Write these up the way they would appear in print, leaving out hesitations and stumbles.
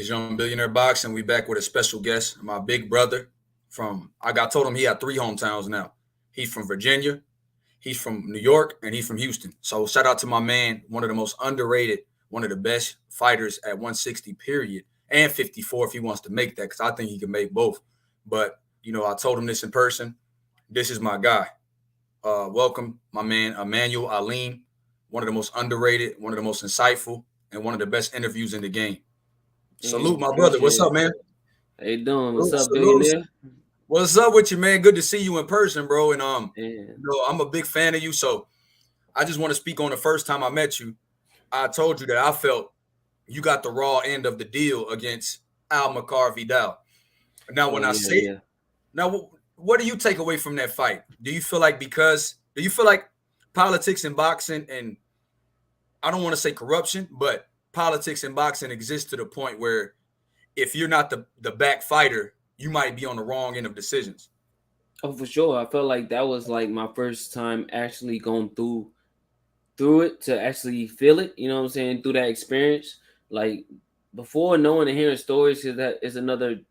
is Young Billionaire Boxing. We back with a special guest, my big brother told him he had 3 hometowns now. He's from Virginia, he's from New York, and he's from Houston. So shout out to my man, one of the most underrated, one of the best fighters at 160 period, and 54 if he wants to make that, because I think he can make both. But, I told him this in person. This is my guy. Welcome, my man, Immanuwel Aleem, one of the most underrated, one of the most insightful, and one of the best interviews in the game. Salute, my brother. What's up, man? How you doing? What's up, Salute. billionaire? What's up with you, man? Good to see you in person, bro. And Yeah. I'm a big fan of you. So I just want to speak on the first time I met you. I told you that I felt you got the raw end of the deal against Al-Makar Vidal. Now, when now, what do you take away from that fight? Do you feel like politics in boxing, and I don't want to say corruption, but politics in boxing exists to the point where if you're not the back fighter, you might be on the wrong end of decisions? Oh, for sure. I felt like that was like my first time actually going through it to actually feel it. You know what I'm saying? Through that experience, like before knowing and hearing stories, because that is another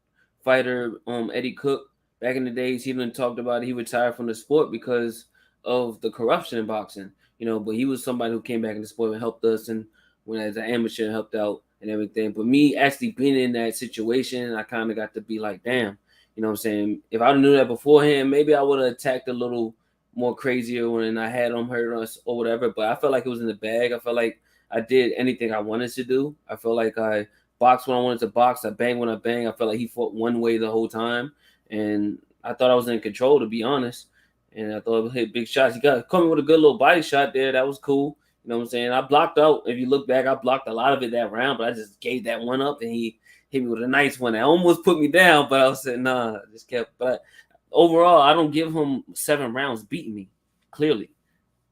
fighter, Eddie Cook. Back in the days, he even talked about he retired from the sport because of the corruption in boxing. But he was somebody who came back in the sport and helped us, and when as an amateur helped out and everything. But me actually being in that situation, I kind of got to be like, damn, you know what I'm saying? If I knew that beforehand, maybe I would have attacked a little more crazier when I had them hurt us or whatever. But I felt like it was in the bag. I felt like I did anything I wanted to do. I felt like I boxed when I wanted to box. I banged when I banged. I felt like he fought one way the whole time. And I thought I was in control, to be honest. And I thought I hit big shots. He caught me with a good little body shot there. That was cool. You know what I'm saying? I blocked out. If you look back, I blocked a lot of it that round, but I just gave that one up, and he hit me with a nice one. That almost put me down, but I was saying, nah, I just kept. But overall, I don't give him 7 rounds beating me. Clearly,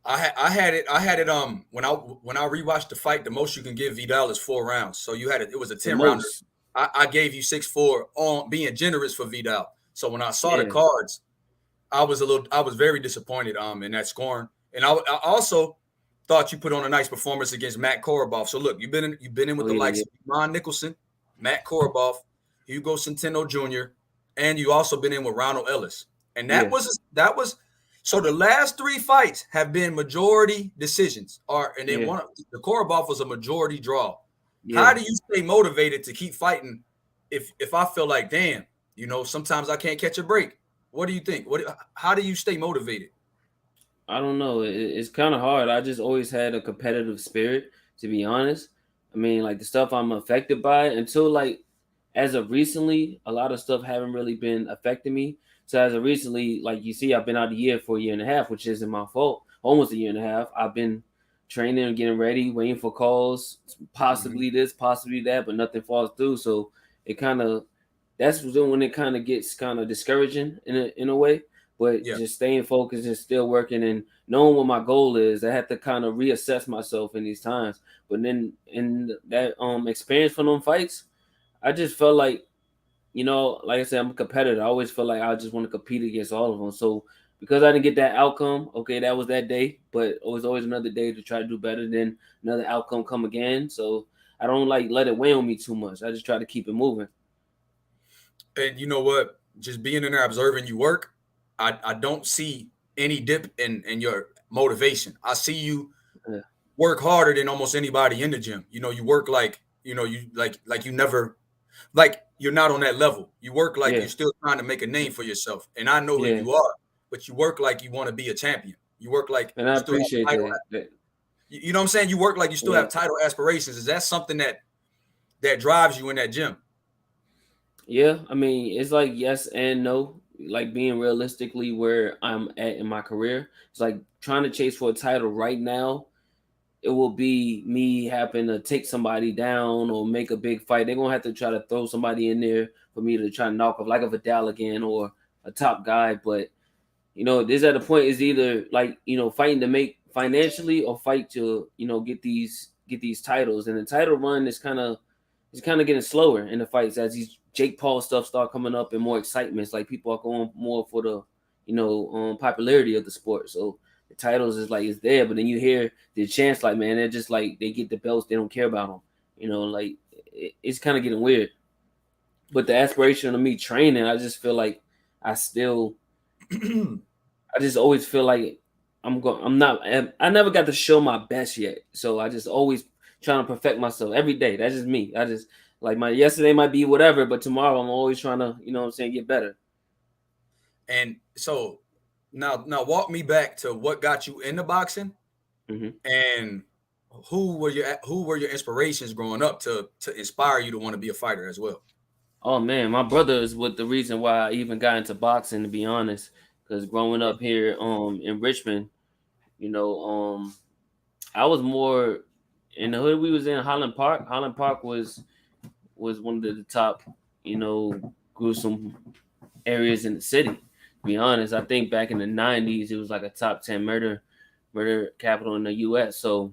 I had it. When I rewatched the fight, the most you can give Vidal is 4 rounds. So you had it. It was a 10 rounder. I gave you 6-4 on being generous for Vidal. So when I saw the cards, I was very disappointed in that scoring, and I also thought you put on a nice performance against Matt Korobov. So look, you've been in with the likes of Iman Nicholson, Matt Korobov, Hugo Centeno Jr., and you also been in with Ronald Ellis. And that was so the last 3 fights have been majority decisions. The Korobov was a majority draw. Yeah. How do you stay motivated to keep fighting if I feel like, damn, sometimes I can't catch a break? What do you think? How do you stay motivated? I don't know. It's kind of hard. I just always had a competitive spirit, to be honest. I mean, like the stuff I'm affected by until like as of recently, a lot of stuff haven't really been affecting me. So as of recently, like you see, I've been out a year for a year and a half, which isn't my fault. Almost a year and a half. I've been training and getting ready, waiting for calls, possibly this, possibly that, but nothing falls through. So it that's when it kind of gets kind of discouraging in a way. But just staying focused and still working and knowing what my goal is, I have to kind of reassess myself in these times. But then in that experience from them fights, I just felt like, like I said, I'm a competitor. I always feel like I just want to compete against all of them. So because I didn't get that outcome, okay, that was that day. But it was always another day to try to do better, than another outcome come again. So I don't like let it weigh on me too much. I just try to keep it moving. And you know what? Just being in there observing you work, I don't see any dip in your motivation. I see you work harder than almost anybody in the gym. You work like, you you never, like you're not on that level. You work like you're still trying to make a name for yourself. And I know who you are, but you work like you want to be a champion. You work like, and I appreciate that. You know what I'm saying? You work like you still have title aspirations. Is that something that drives you in that gym? Yeah, I mean, it's like yes and no. Like being realistically where I'm at in my career, it's like trying to chase for a title right now. It will be me having to take somebody down or make a big fight. They're gonna have to try to throw somebody in there for me to try to knock off, like a Vidal again or a top guy. But this at a point is either like fighting to make financially or fight to get these titles. And the title run is kind of getting slower in the fights as these Jake Paul stuff start coming up and more excitement. It's like people are going more for the popularity of the sport. So the titles is like it's there, but then you hear the chants like, man, they're just like they get the belts, they don't care about them. Like it's kind of getting weird. But the aspiration of me training, I just feel like I still, I just always feel like I'm not. I never got to show my best yet, so I just always trying to perfect myself every day. That's just me. I just like my yesterday might be whatever, but tomorrow I'm always trying to, you know what I'm saying, get better. And so now walk me back to what got you into boxing, and who were your inspirations growing up to inspire you to want to be a fighter as well? Oh man, my brother is what the reason why I even got into boxing, to be honest. Because growing up here in Richmond, you know, I was more in the hood. We was in Highland Park. Highland Park was one of the top, you know, gruesome areas in the city. To be honest, I think back in the '90s, it was like a top 10 murder capital in the U.S. So,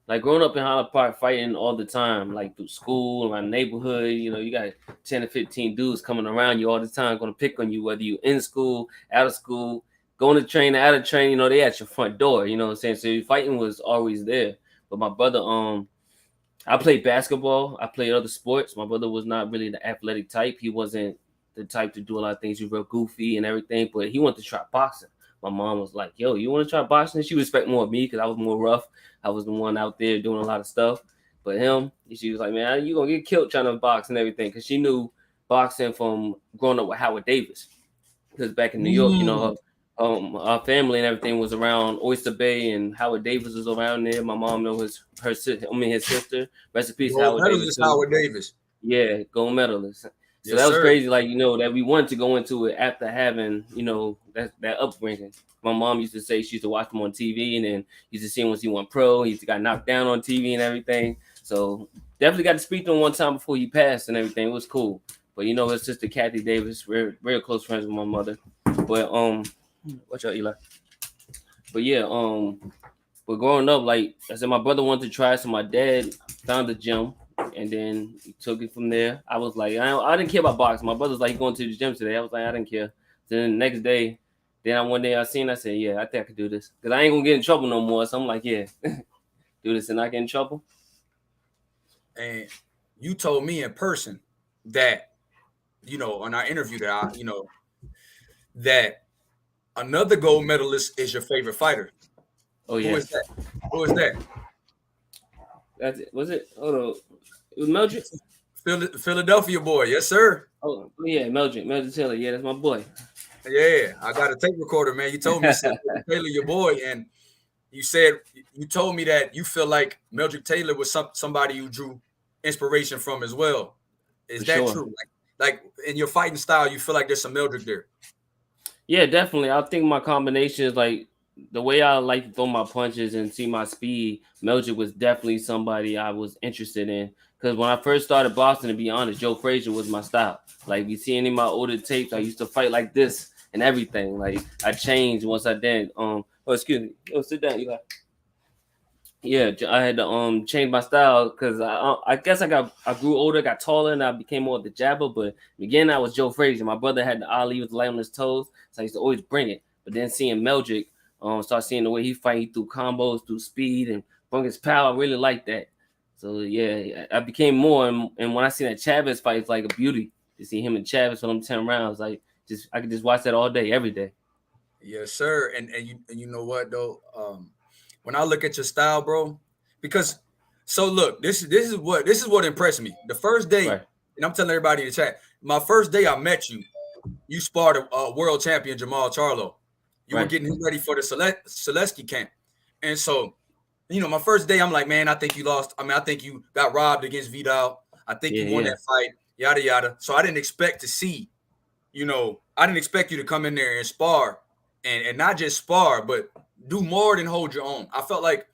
like growing up in Highland Park, fighting all the time, like through school, around the neighborhood, you know, you got 10 to 15 dudes coming around you all the time, going to pick on you, whether you in school, out of school, going to train, out of train, you know, they at your front door, you know what I'm saying? So fighting was always there. But my brother, I played basketball. I played other sports. My brother was not really the athletic type. He wasn't the type to do a lot of things. He was real goofy and everything, but he wanted to try boxing. My mom was like, yo, you want to try boxing? She respect more of me because I was more rough. I was the one out there doing a lot of stuff. But him, she was like, man, you going to get killed trying to box and everything, because she knew boxing from growing up with Howard Davis. Because back in New York, you know, our family and everything was around Oyster Bay, and Howard Davis was around there. My mom knew his sister. Rest in peace, Gold Howard Davis. medalist Howard Davis. Yeah, gold medalist. So Yes, that was sir. crazy, like, you know, that we wanted to go into it after having, you know, that upbringing. My mom used to say she used to watch him on TV, and then used to see him once he went pro. He used to got knocked down on TV and everything. So definitely got to speak to him one time before he passed and everything. It was cool. But you know, his sister Kathy Davis, we're very close friends with my mother. But watch out, Eli. But yeah, but growing up, like I said, my brother wanted to try, so my dad found a gym, and then he took it from there. I was like, I didn't care about boxing. My brother's like, going to the gym today. I was like, I didn't care. Then the next day, one day I said, yeah, I think I could do this, because I ain't gonna get in trouble no more. So I'm like, yeah, do this and not get in trouble. And you told me in person that, you know, on our interview that that another gold medalist is your favorite fighter. Oh Who yeah, is that? Who is that? that's it. Was it? Hold on, it was Meldrick. Philadelphia boy, yes sir. Oh yeah, Meldrick Taylor. Yeah, that's my boy. Yeah, I got a tape recorder, man. You told me Taylor, your boy, and you told me that you feel like Meldrick Taylor was somebody you drew inspiration from as well. Is For that sure. true? Like in your fighting style, you feel like there's some Meldrick there. Yeah, definitely. I think my combination is like the way I like to throw my punches and see my speed. Meldrick was definitely somebody I was interested in, because when I first started boxing, to be honest, Joe Frazier was my style. Like, you see any of my older tapes, I used to fight like this and everything. Like, I changed once I did. Oh, excuse me. Oh, sit down, Eli. Yeah, I had to change my style, because I guess I grew older, got taller, and I became more of the jabber. But again, I was Joe Frazier. My brother had the Ali with the light on his toes, so I used to always bring it. But then seeing Meldrick, start seeing the way he fight, he threw combos, through speed, and bring his power. I really liked that. So yeah, I became more. And when I seen that Chavez fight, it's like a beauty to see him and Chavez for them 10 rounds. Like, I could just watch that all day, every day. Yes, sir. And you know what though? When I look at your style, bro, because so look, this is what impressed me. The first day, Right. and I'm telling everybody in the chat, my first day I met you, you sparred a world champion Jermell Charlo. You were Right. getting him ready for the Selesky camp, and so my first day I'm like, man, I think you lost. I mean, I think you got robbed against Vidal. I think you won that fight. Yada yada. So I didn't expect to see, I didn't expect you to come in there and spar, and not just spar, but do more than hold your own. I felt like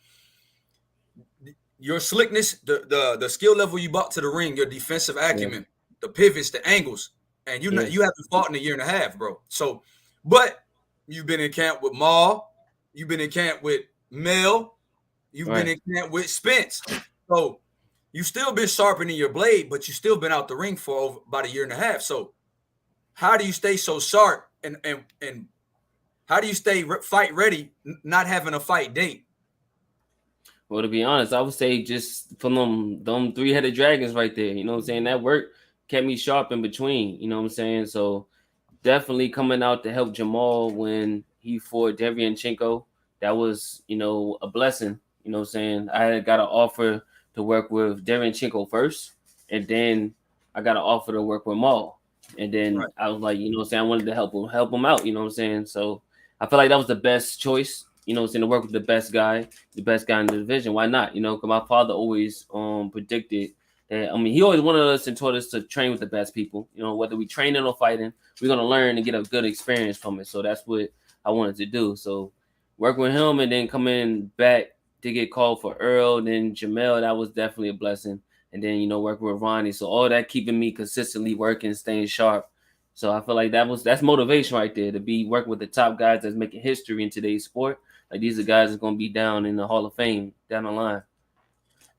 your slickness, the skill level you brought to the ring, your defensive acumen, the pivots, the angles, and you haven't fought in a year and a half, bro. So, but you've been in camp with Mell, you've been in camp with Mell, you've been in camp with Spence. So you've still been sharpening your blade, but you've still been out the ring for about a year and a half. So how do you stay so sharp and how do you stay fight ready, not having a fight date? Well, to be honest, I would say just from them three-headed dragons right there. You know what I'm saying? That work kept me sharp in between. You know what I'm saying? So definitely coming out to help Jermell when he fought Devianchenko. That was, a blessing. You know what I'm saying? I had got an offer to work with Devianchenko first, and then I got an offer to work with Mell. And then Right. I was like, what I'm saying, I wanted to help him out, you know what I'm saying? So I feel like that was the best choice, what I'm saying, to work with the best guy in the division. Why not? Because my father always predicted that. I mean, he always wanted us and taught us to train with the best people. Whether we training or fighting, we're gonna learn and get a good experience from it. So that's what I wanted to do. So work with him and then coming back to get called for Errol, then Jermell, that was definitely a blessing. And then, working with Ronnie. So all that keeping me consistently working, staying sharp. So I feel like that's motivation right there, to be working with the top guys that's making history in today's sport. Like, these are guys that's gonna be down in the Hall of Fame down the line.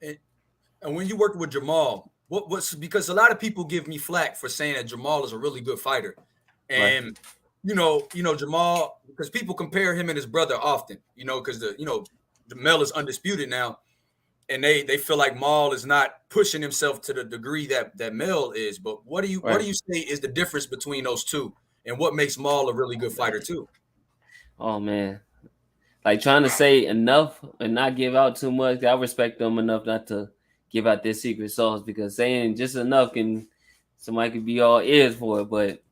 And when you worked with Jermell, what's because a lot of people give me flack for saying that Jermell is a really good fighter, Right. and Jermell, because people compare him and his brother often, because the Mell is undisputed now, and they feel like Mell is not pushing himself to the degree that Mell is. But what do Right. you say is the difference between those two, and what makes Mell a really good fighter too? Oh man. Like, trying to say enough and not give out too much. I respect them enough not to give out their secret sauce, because saying just enough can somebody could be all ears for it. But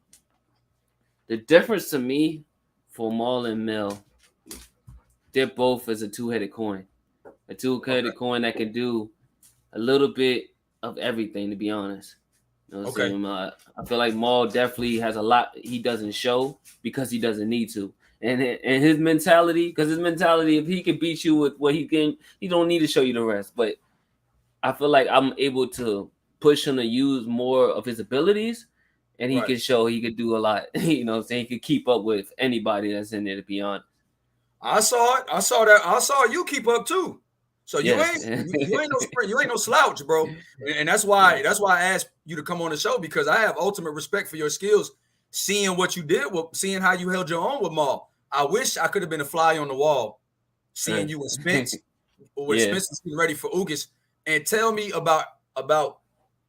the difference to me for Maul and Mell, they're both as a two-headed coin. A Okay, two-headed coin that can do a little bit of everything, to be honest. You know what I'm okay, saying? I feel like Maul definitely has a lot he doesn't show because he doesn't need to. And his mentality, if he can beat you with what he can, he don't need to show you the rest. But I feel like I'm able to push him to use more of his abilities, and he right. can show he could do a lot. You know what I'm saying? He could keep up with anybody that's in there, to be honest. I saw it. I saw that. I saw you keep up too. So you Yes. ain't you ain't no sprint. You ain't no slouch, bro. And that's why I asked you to come on the show, because I have ultimate respect for your skills. Seeing what you did, seeing how you held your own with Maul. I wish I could have been a fly on the wall, seeing you and Spence, or when Yeah. Spence is getting ready for Ugas. And tell me about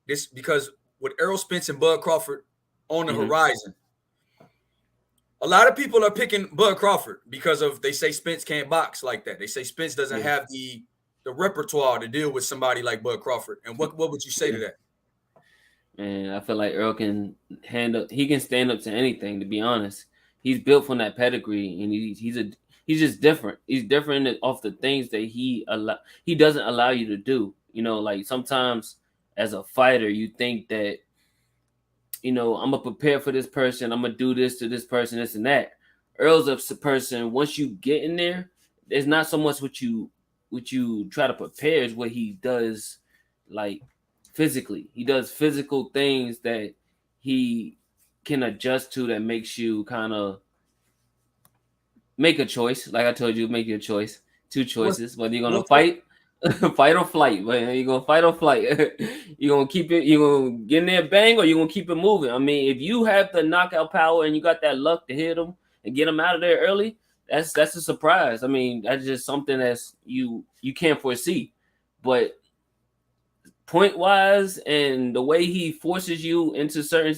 this, because with Errol Spence and Bud Crawford on the Hmm. horizon, a lot of people are picking Bud Crawford because they say Spence can't box like that. They say Spence doesn't Yeah. have the repertoire to deal with somebody like Bud Crawford. And what would you say to Yeah. that? And I feel like Earl can handle. He can stand up to anything. To be honest, he's built from that pedigree, and he's just different. He's different off the things that he doesn't allow you to do. Like, sometimes as a fighter, you think that I'm gonna prepare for this person. I'm gonna do this to this person, this and that. Earl's a person. Once you get in there, it's not so much what you try to prepare, is what he does, like, physically. He does physical things that he can adjust to, that makes you kind of make a choice. Like I told you, make your choice. Two What's choices. Whether you're gonna what's what? fight, fight or flight. But you're gonna fight or flight. You're gonna keep it. You're gonna get in there, bang, or you're gonna keep it moving. I mean, if you have the knockout power and you got that luck to hit them and get them out of there early, that's a surprise. I mean, that's just something that's you can't foresee. But point wise, and the way he forces you into certain,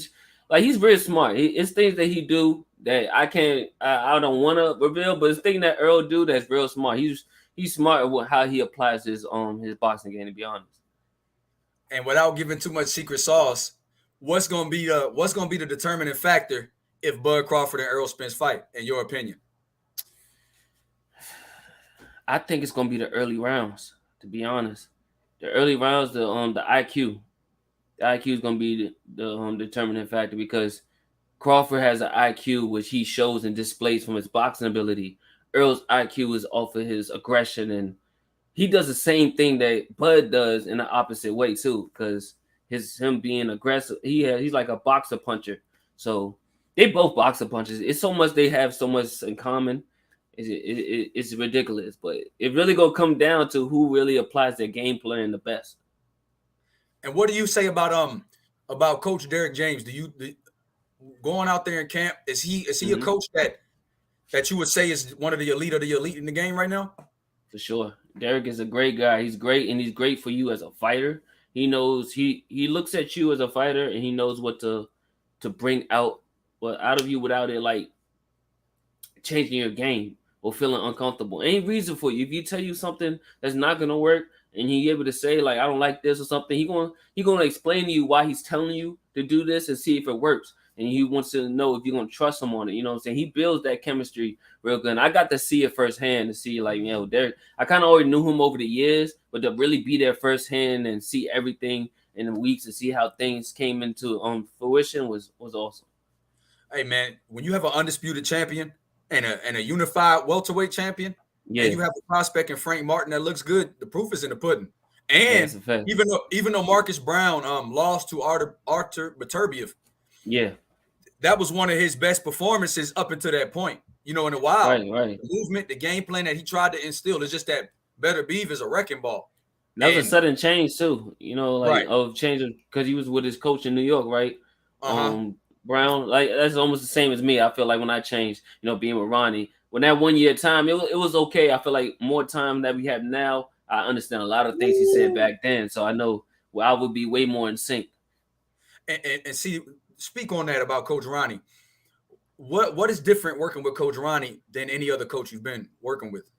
like, he's very smart. It's things that he do that I don't want to reveal, but it's thing that Earl do that's real smart. He's smart with how he applies his boxing game, to be honest. And without giving too much secret sauce, what's gonna be the determining factor if Bud Crawford and Errol Spence fight, in your opinion? I think it's gonna be the early rounds, to be honest. The early rounds, the IQ. The IQ is gonna be the determining factor, because Crawford has an IQ which he shows and displays from his boxing ability. Earl's IQ is off of his aggression, and he does the same thing that Bud does in the opposite way too, because him being aggressive, he's like a boxer puncher. So they both boxer punches. It's so much they have so much in common. It's ridiculous, but it really gonna come down to who really applies their game plan the best. And what do you say about Coach Derek James? Going out there in camp, is he a Hmm. coach that you would say is one of the elite in the game right now? For sure. Derek is a great guy. He's great, and he's great for you as a fighter. He knows he looks at you as a fighter, and he knows what to bring out of you without it like changing your game or feeling uncomfortable. Any reason for you. If you tell you something that's not gonna work and he able to say like I don't like this or something, he gonna explain to you why he's telling you to do this and see if it works. And he wants to know if you're gonna trust him on it. You know what I'm saying? He builds that chemistry real good. And I got to see it firsthand to see like, Derek, I kind of already knew him over the years, but to really be there firsthand and see everything in the weeks and see how things came into fruition was awesome. Hey man, when you have an undisputed champion and a unified welterweight champion, and you have a prospect in Frank Martin that looks good, the proof is in the pudding. And even though Marcus Brown lost to Artur Beterbiev, that was one of his best performances up until that point. In a while, right. The movement, the game plan that he tried to instill is just that Beterbiev is a wrecking ball. That was a sudden change too, of change because he was with his coach in New York, right? Brown, like that's almost the same as me. I feel like when I changed, being with Ronnie, when that 1 year time, it was okay. I feel like more time that we have now, I understand a lot of things he said back then, so I know I would be way more in sync. And see, speak on that about Coach Ronnie. What is different working with Coach Ronnie than any other coach you've been working with?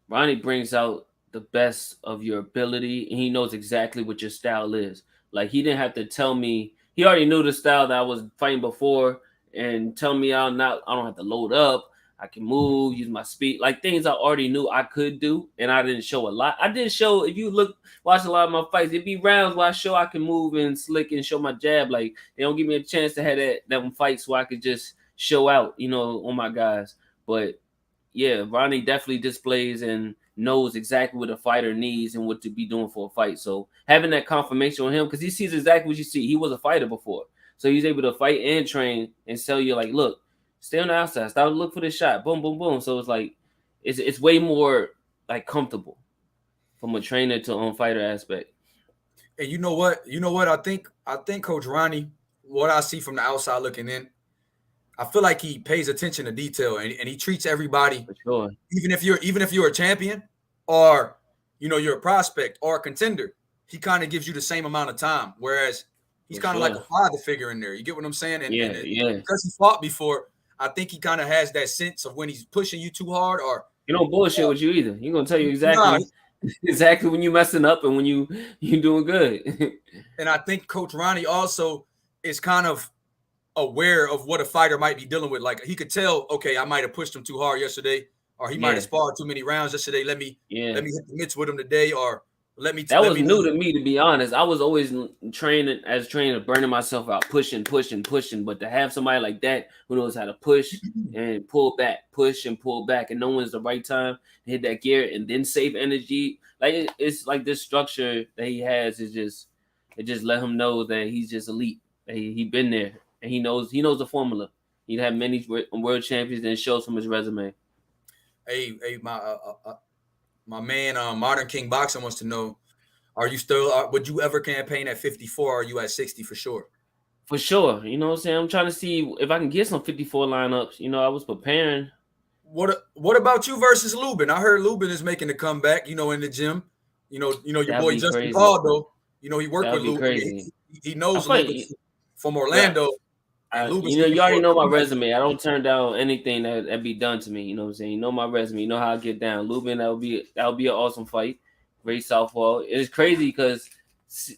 Ronnie brings out the best of your ability, and he knows exactly what your style is. Like he didn't have to tell me. He already knew the style that I was fighting before and tell me I don't have to load up. I can move, use my speed, like things I already knew I could do. And I didn't show a lot. I did show, if you watch a lot of my fights, it'd be rounds where I show I can move and slick and show my jab. Like they don't give me a chance to have that fights where I could just show out, on my guys. But yeah, Ronnie definitely displays and knows exactly what a fighter needs and what to be doing for a fight. So having that confirmation on him, because he sees exactly what you see. He was a fighter before. So he's able to fight and train and tell you, like, look, stay on the outside. Stop, look for the shot. Boom, boom, boom. So it's like, it's way more, like, comfortable from a trainer to fighter aspect. And you know what? I think Coach Ronnie, what I see from the outside looking in, I feel like he pays attention to detail and he treats everybody, for sure. Even if you're a champion or you're a prospect or a contender, he kind of gives you the same amount of time. Whereas he's kind of like a father figure in there. You get what I'm saying? And because he fought before, I think he kind of has that sense of when he's pushing you too hard or he don't bullshit with you either. He's gonna tell you exactly when you messing up and when you doing good. And I think Coach Ronnie also is kind of aware of what a fighter might be dealing with. Like he could tell, okay, I might have pushed him too hard yesterday, or he might have sparred too many rounds yesterday. Let me hit the mitts with him today, or that was new to me, to be honest. I was always training burning myself out, pushing. But to have somebody like that who knows how to push and pull back, push and pull back, and know when's the right time to hit that gear and then save energy. Like it's like this structure that he has is just let him know that he's just elite. That he been there. And he knows the formula. He'd have many world champions, and it shows from his resume. Hey, my man, Modern King Boxing wants to know: are you still? Would you ever campaign at 54? Or are you at 60 for sure? For sure. You know what I'm saying? I'm trying to see if I can get some 54 lineups. I was preparing. What about you versus Lubin? I heard Lubin is making a comeback. In the gym. Your boy Justin Paul though. He worked with Lubin. He knows Lubin from Orlando. You already know my resume. I don't turn down anything that be done to me. You know what I'm saying? You know my resume. You know how I get down. Lubin, that would be an awesome fight. Great southpaw. It's crazy because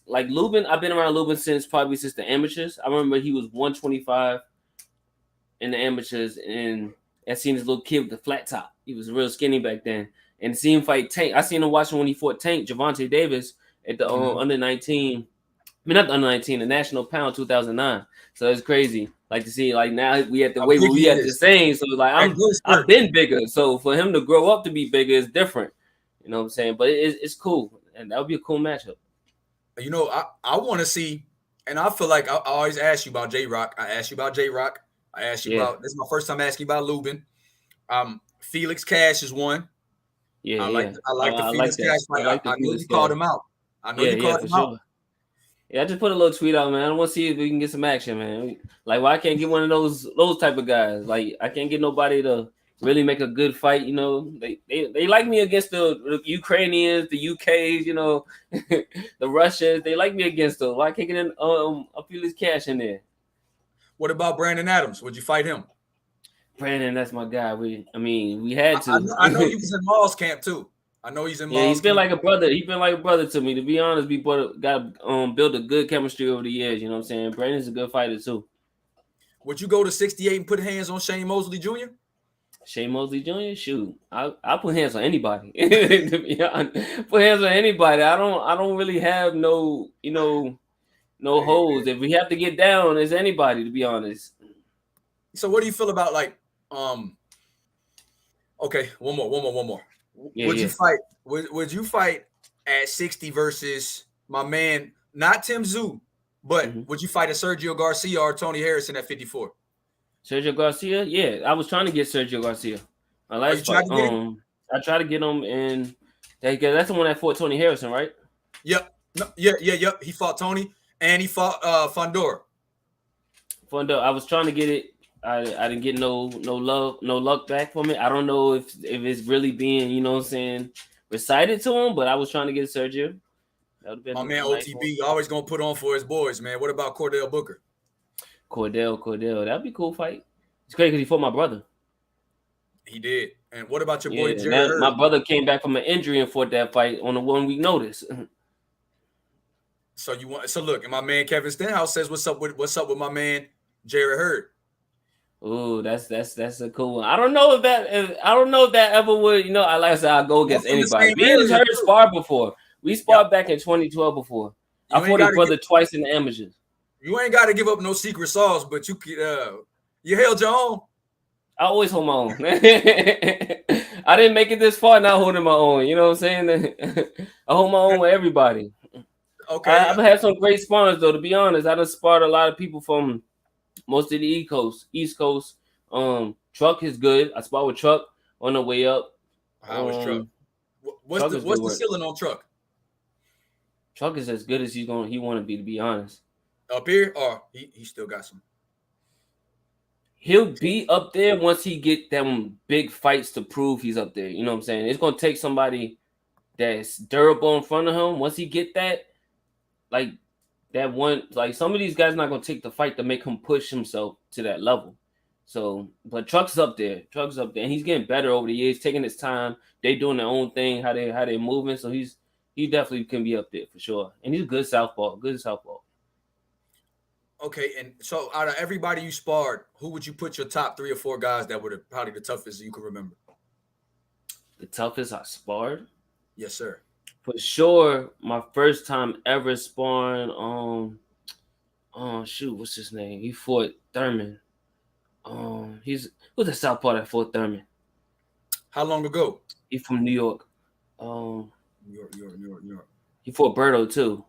like Lubin, I've been around Lubin since the amateurs. I remember he was 125 in the amateurs, and I seen this little kid with the flat top. He was real skinny back then. And see him fight Tank. I seen him watching when he fought Tank, Javante Davis at the under 19. Not the under 19, the National Pound 2009. So it's crazy. Like to see, like now we at the weight where we at the same. So like I've been bigger. So for him to grow up to be bigger is different. You know what I'm saying? But it's cool, and that would be a cool matchup. I want to see, and I feel like I always ask you about J-Rock. I asked you about J-Rock. I asked you about. This is my first time asking about Lubin. Felix Cash is one. I like the Felix Cash fight. I know you called him out. I know you called him out. Yeah, I just put a little tweet out, man. I want to see if we can get some action, man. Like, I can't get one of those type of guys. Like, I can't get nobody to really make a good fight. You know, they like me against the Ukrainians, the UKs, you know, the Russians. They like me against them. Why can't get in a few of this cash in there? What about Brandon Adams? Would you fight him? Brandon, that's my guy. We had to. I know he was in Maul's camp too. I know he's in Maul's he's been camp. like a brother. He's been like a brother to me. To be honest, we got built a good chemistry over the years. You know what I'm saying? Brandon's a good fighter too. Would you go to 68 and put hands on Shane Mosley Jr.? Shane Mosley Jr. Shoot, I put hands on anybody. To be honest, put hands on anybody. I don't really have no holes. If we have to get down, it's anybody. To be honest. So what do you feel about like Okay, one more. Would you fight? Would you fight at 60 versus my man, not Tim Tszyu, but would you fight a Sergio Garcia or Tony Harrison at 54? Sergio Garcia, yeah, I was trying to get Sergio Garcia. My last fight, I tried to get him in. That's the one that fought Tony Harrison, right? Yep. Yep. He fought Tony and he fought Fondor. I was trying to get it. I didn't get no luck back from it. I don't know if it's really being, you know what I'm saying, recited to him, but I was trying to get Sergio. My man OTB always gonna put on for his boys, man. What about Cordell Booker? Cordell, that'd be a cool fight. It's great because he fought my brother. He did. And what about your boy Jerry? My brother came back from an injury and fought that fight on a 1 week notice. So look, and my man Kevin Stenhouse says what's up with my man Jerry Hurd. Ooh, that's a cool one. I don't know if that ever would, you know, like I said, I'll go against anybody. Me and Hurd sparred before. We sparred back in 2012 before. I fought his brother twice in the amateurs. You ain't got to give up no secret sauce, but you held your own. I always hold my own. I didn't make it this far, not holding my own. You know what I'm saying? I hold my own with everybody. Okay. I've had some great spawners, though, to be honest. I done sparred a lot of people from most of the East Coast. Truck is good. I sparred with Truck on the way up. How was Truck? What's the ceiling on Truck? Truck is as good as he want to be honest. Up here, or he still got some. He'll be up there once he get them big fights to prove he's up there. You know what I'm saying? It's gonna take somebody that's durable in front of him. Once he get that, like that one, like some of these guys not gonna take the fight to make him push himself to that level. So, but Truck's up there, and he's getting better over the years, taking his time. They doing their own thing, how they moving. So he definitely can be up there for sure. And he's a good southpaw. Okay, and so out of everybody you sparred, who would you put your top 3 or 4 guys that were probably the toughest you can remember? The toughest I sparred? Yes, sir. For sure, my first time ever sparring, what's his name? He fought Thurman. Who's the southpaw that fought Thurman? How long ago? He's from New York. New York. He fought Berto too.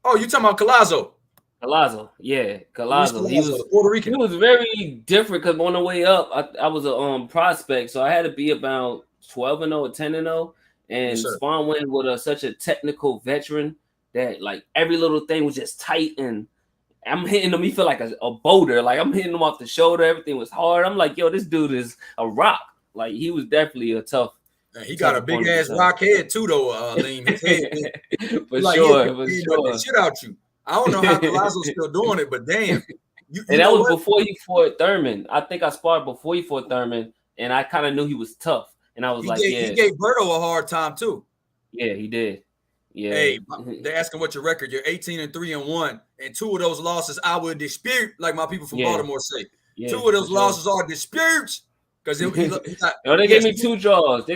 Oh, you talking about Collazo? Collazo. He was Puerto Rican. He was very different because on the way up, I was a prospect, so I had to be about 12-0 or 10-0. And Spawn went with such a technical veteran that like every little thing was just tight, and I'm hitting him. He felt like a boulder. Like I'm hitting him off the shoulder. Everything was hard. I'm like, yo, this dude is a rock. Like he was definitely a tough. And he got a big ass rock head too, though. Aleem. His head, for sure. The shit out you. I don't know how Collazo's still doing it, but damn. And that was before he fought Thurman. I think I sparred before he fought Thurman, and I kind of knew he was tough. And I was he gave Berto a hard time too. Yeah, he did. Yeah. Hey, they're asking what your record. You're 18-3-1, and 2 of those losses I would dispute, like my people from Baltimore say. 2 of those losses are disputes. Because they gave me 2 draws.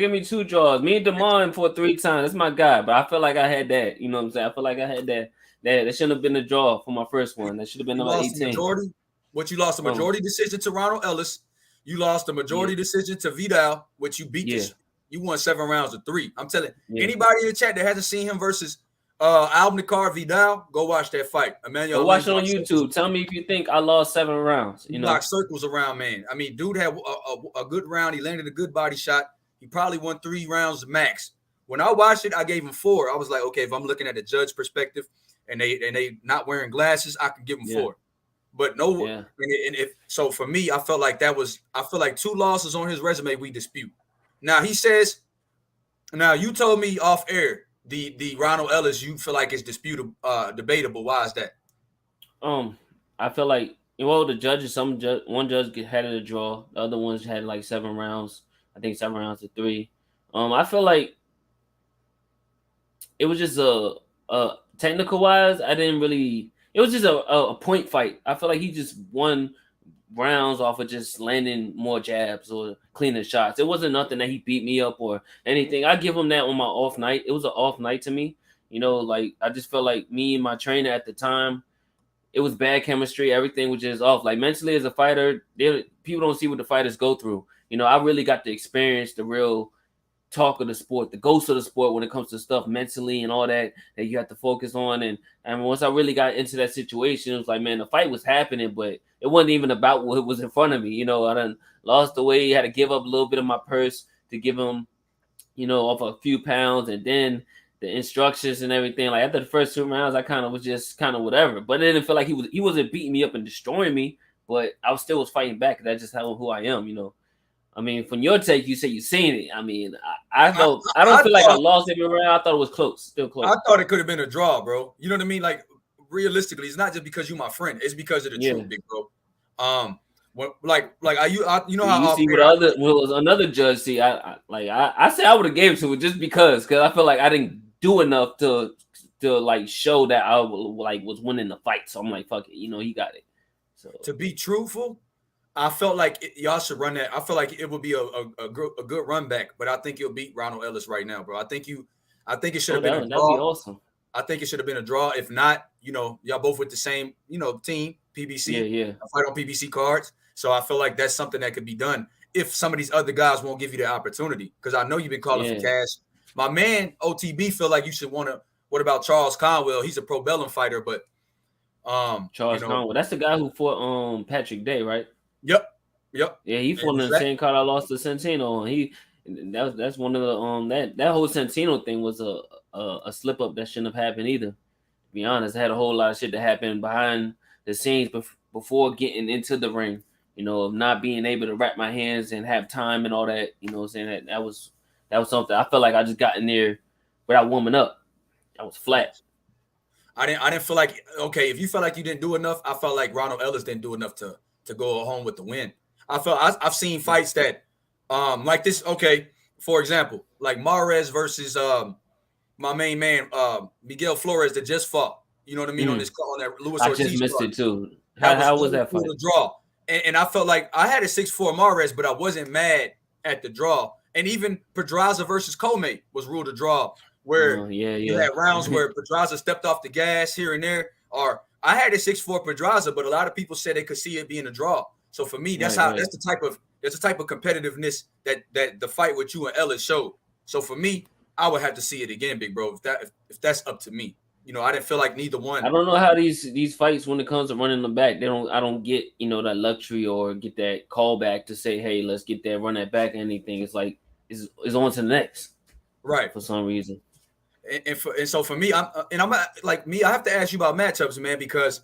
Me and Damon fought 3 times. That's my guy. But I feel like I had that. You know what I'm saying? I feel like I had that. That shouldn't have been a draw for my first one. That should have been number 18. You lost a majority decision to Ronald Ellis. You lost a majority decision to Vidal, which you beat. You won 7 rounds of 3. I'm telling anybody in the chat that hasn't seen him versus Almnikar Vidal, go watch that fight. Immanuwel Aleem, watch it on YouTube. Tell me if you think I lost 7 rounds. You know, block circles around, man. I mean, dude had a good round. He landed a good body shot. He probably won 3 rounds max. When I watched it, I gave him 4. I was like, okay, if I'm looking at the judge perspective and they not wearing glasses, I can give him 4. But no, Yeah. and if so, for me, I felt like I feel like 2 losses on his resume we dispute. Now he says, now you told me off air the Ronald Ellis you feel like is disputable, debatable. Why is that? I feel like the judges, one judge had it a draw, the other ones had like 7 rounds. I think 7 rounds to 3. I feel like it was just a technical wise. I didn't really. It was just a point fight. I feel like he just won rounds off of just landing more jabs or cleaning shots. It wasn't nothing that he beat me up or anything. I give him that on my off night. It was an off night to me. Like I just felt like me and my trainer at the time, it was bad chemistry. Everything was just off. Like mentally as a fighter, people don't see what the fighters go through. I really got to experience the real talk of the sport, the ghost of the sport when it comes to stuff mentally and all that you have to focus on. And once I really got into that situation, it was like, man, the fight was happening, but it wasn't even about what was in front of me. I done lost the weight, had to give up a little bit of my purse to give him, off a few pounds, and then the instructions and everything. Like after the first 2 rounds, I kind of was just kind of whatever. But it didn't feel like he wasn't beating me up and destroying me, but I was fighting back. That's just who I am. I mean, from your take, you say you seen it. I mean, I don't feel like I lost every round. I thought it was close, still close. I thought it could have been a draw, bro. You know what I mean? Like realistically, it's not just because you're my friend; it's because of the truth, big bro. You know how you see what was another judge see. I say I would have gave it to it just because I feel like I didn't do enough to like show that I was winning the fight. So I'm like, fuck it, he got it. So to be truthful, I felt like y'all should run that. I feel like it would be a good run back, but I think you'll beat Ronald Ellis right now, bro. I think it should have been a draw. That'd be awesome. I think it should have been a draw. If not, y'all both with the same, team, PBC. Yeah. Fight on PBC cards. So I feel like that's something that could be done if some of these other guys won't give you the opportunity. Because I know you've been calling for cash. My man OTB feel like you should want to. What about Charles Conwell? He's a pro Bellum fighter, but Charles Conwell. That's the guy who fought Patrick Day, right? Yep. Yeah, he fought in the same card I lost to Santino. That's one of the that whole Santino thing was a slip up that shouldn't have happened either. To be honest, I had a whole lot of shit that happened behind the scenes before getting into the ring. Of not being able to wrap my hands and have time and all that. Saying that was something. I felt like I just got in there without warming up. I was flat. I didn't feel like, okay, if you felt like you didn't do enough, I felt like Ronald Ellis didn't do enough to go home with the win. I've seen fights that like this. Okay, for example, like Mares versus my main man Miguel Flores that just fought. You know what I mean on that Luis Ortiz. I just missed it too. How was that fight? The draw, and I felt like I had a 6-4 Mares, but I wasn't mad at the draw. And even Pedraza versus Comey was ruled a draw, where you had rounds where Pedraza stepped off the gas here and there. Or I had a 6-4 Pedraza, but a lot of people said they could see it being a draw. So for me, that's that's the type of competitiveness that the fight with you and Ellis showed. So for me, I would have to see it again, big bro. If that's up to me, I didn't feel like neither one. I don't know how these fights, when it comes to running them back, I don't get that luxury or get that call back to say, hey, let's get that run that back or anything. It's like it's on to the next, right? For some reason. And so for me, I have to ask you about matchups, man, because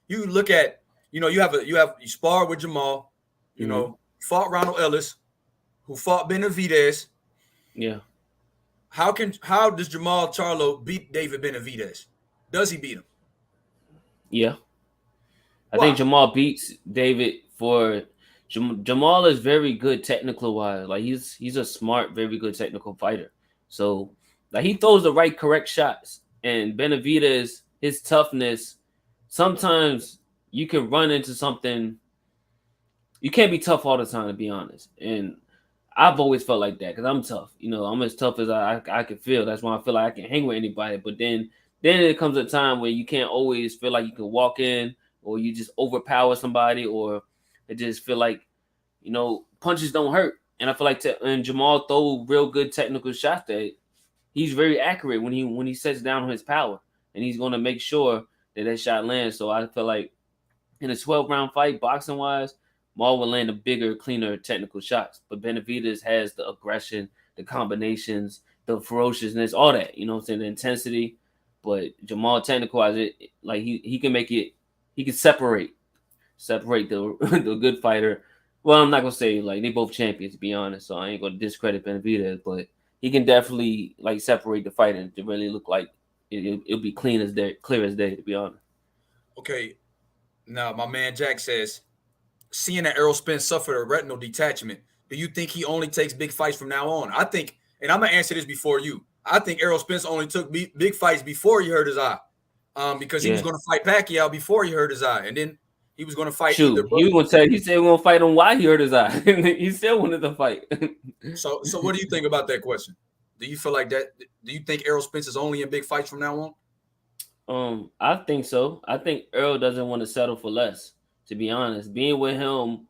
you look at. You sparred with Jermell, fought Ronald Ellis, who fought Benavidez. Yeah. How does Jermell Charlo beat David Benavidez? Does he beat him? Yeah. I think Jermell beats David for Jermell is very good technical wise. Like he's a smart, very good technical fighter. So like he throws the right correct shots. And Benavidez, his toughness, sometimes you can run into something. You can't be tough all the time, to be honest. And I've always felt like that because I'm tough. I'm as tough as I can feel. That's why I feel like I can hang with anybody. But then it comes a time where you can't always feel like you can walk in or you just overpower somebody or it just feel like, punches don't hurt. And I feel like and Jermell throw real good technical shots that he's very accurate when he sets down his power. And he's going to make sure that shot lands. So I feel like in a 12-round fight, boxing-wise, Maul will land a bigger, cleaner technical shots. But Benavidez has the aggression, the combinations, the ferociousness, all that. You know what I'm saying? The intensity. But Jermell, technical-wise, he can make it – he can separate. separate the the good fighter. Well, I'm not gonna say like they both champions, to be honest. So I ain't gonna discredit Benavidez, but he can definitely like separate the fighter to really look like it'll be clean as day, clear as day, to be honest. Okay, now my man Jack says, seeing that Errol Spence suffered a retinal detachment, do you think he only takes big fights from now on? I think, and I'm gonna answer this before you. I think Errol Spence only took big fights before he hurt his eye, because he was going to fight Pacquiao before he hurt his eye, and then he was going to fight. Shoot, he was going to tell. He said he was going to fight him while he hurt his eye. He still wanted to fight. So what do you think about that question? Do you feel like that? Do you think Errol Spence is only in big fights from now on? I think so. I think Errol doesn't want to settle for less. To be honest, being with him,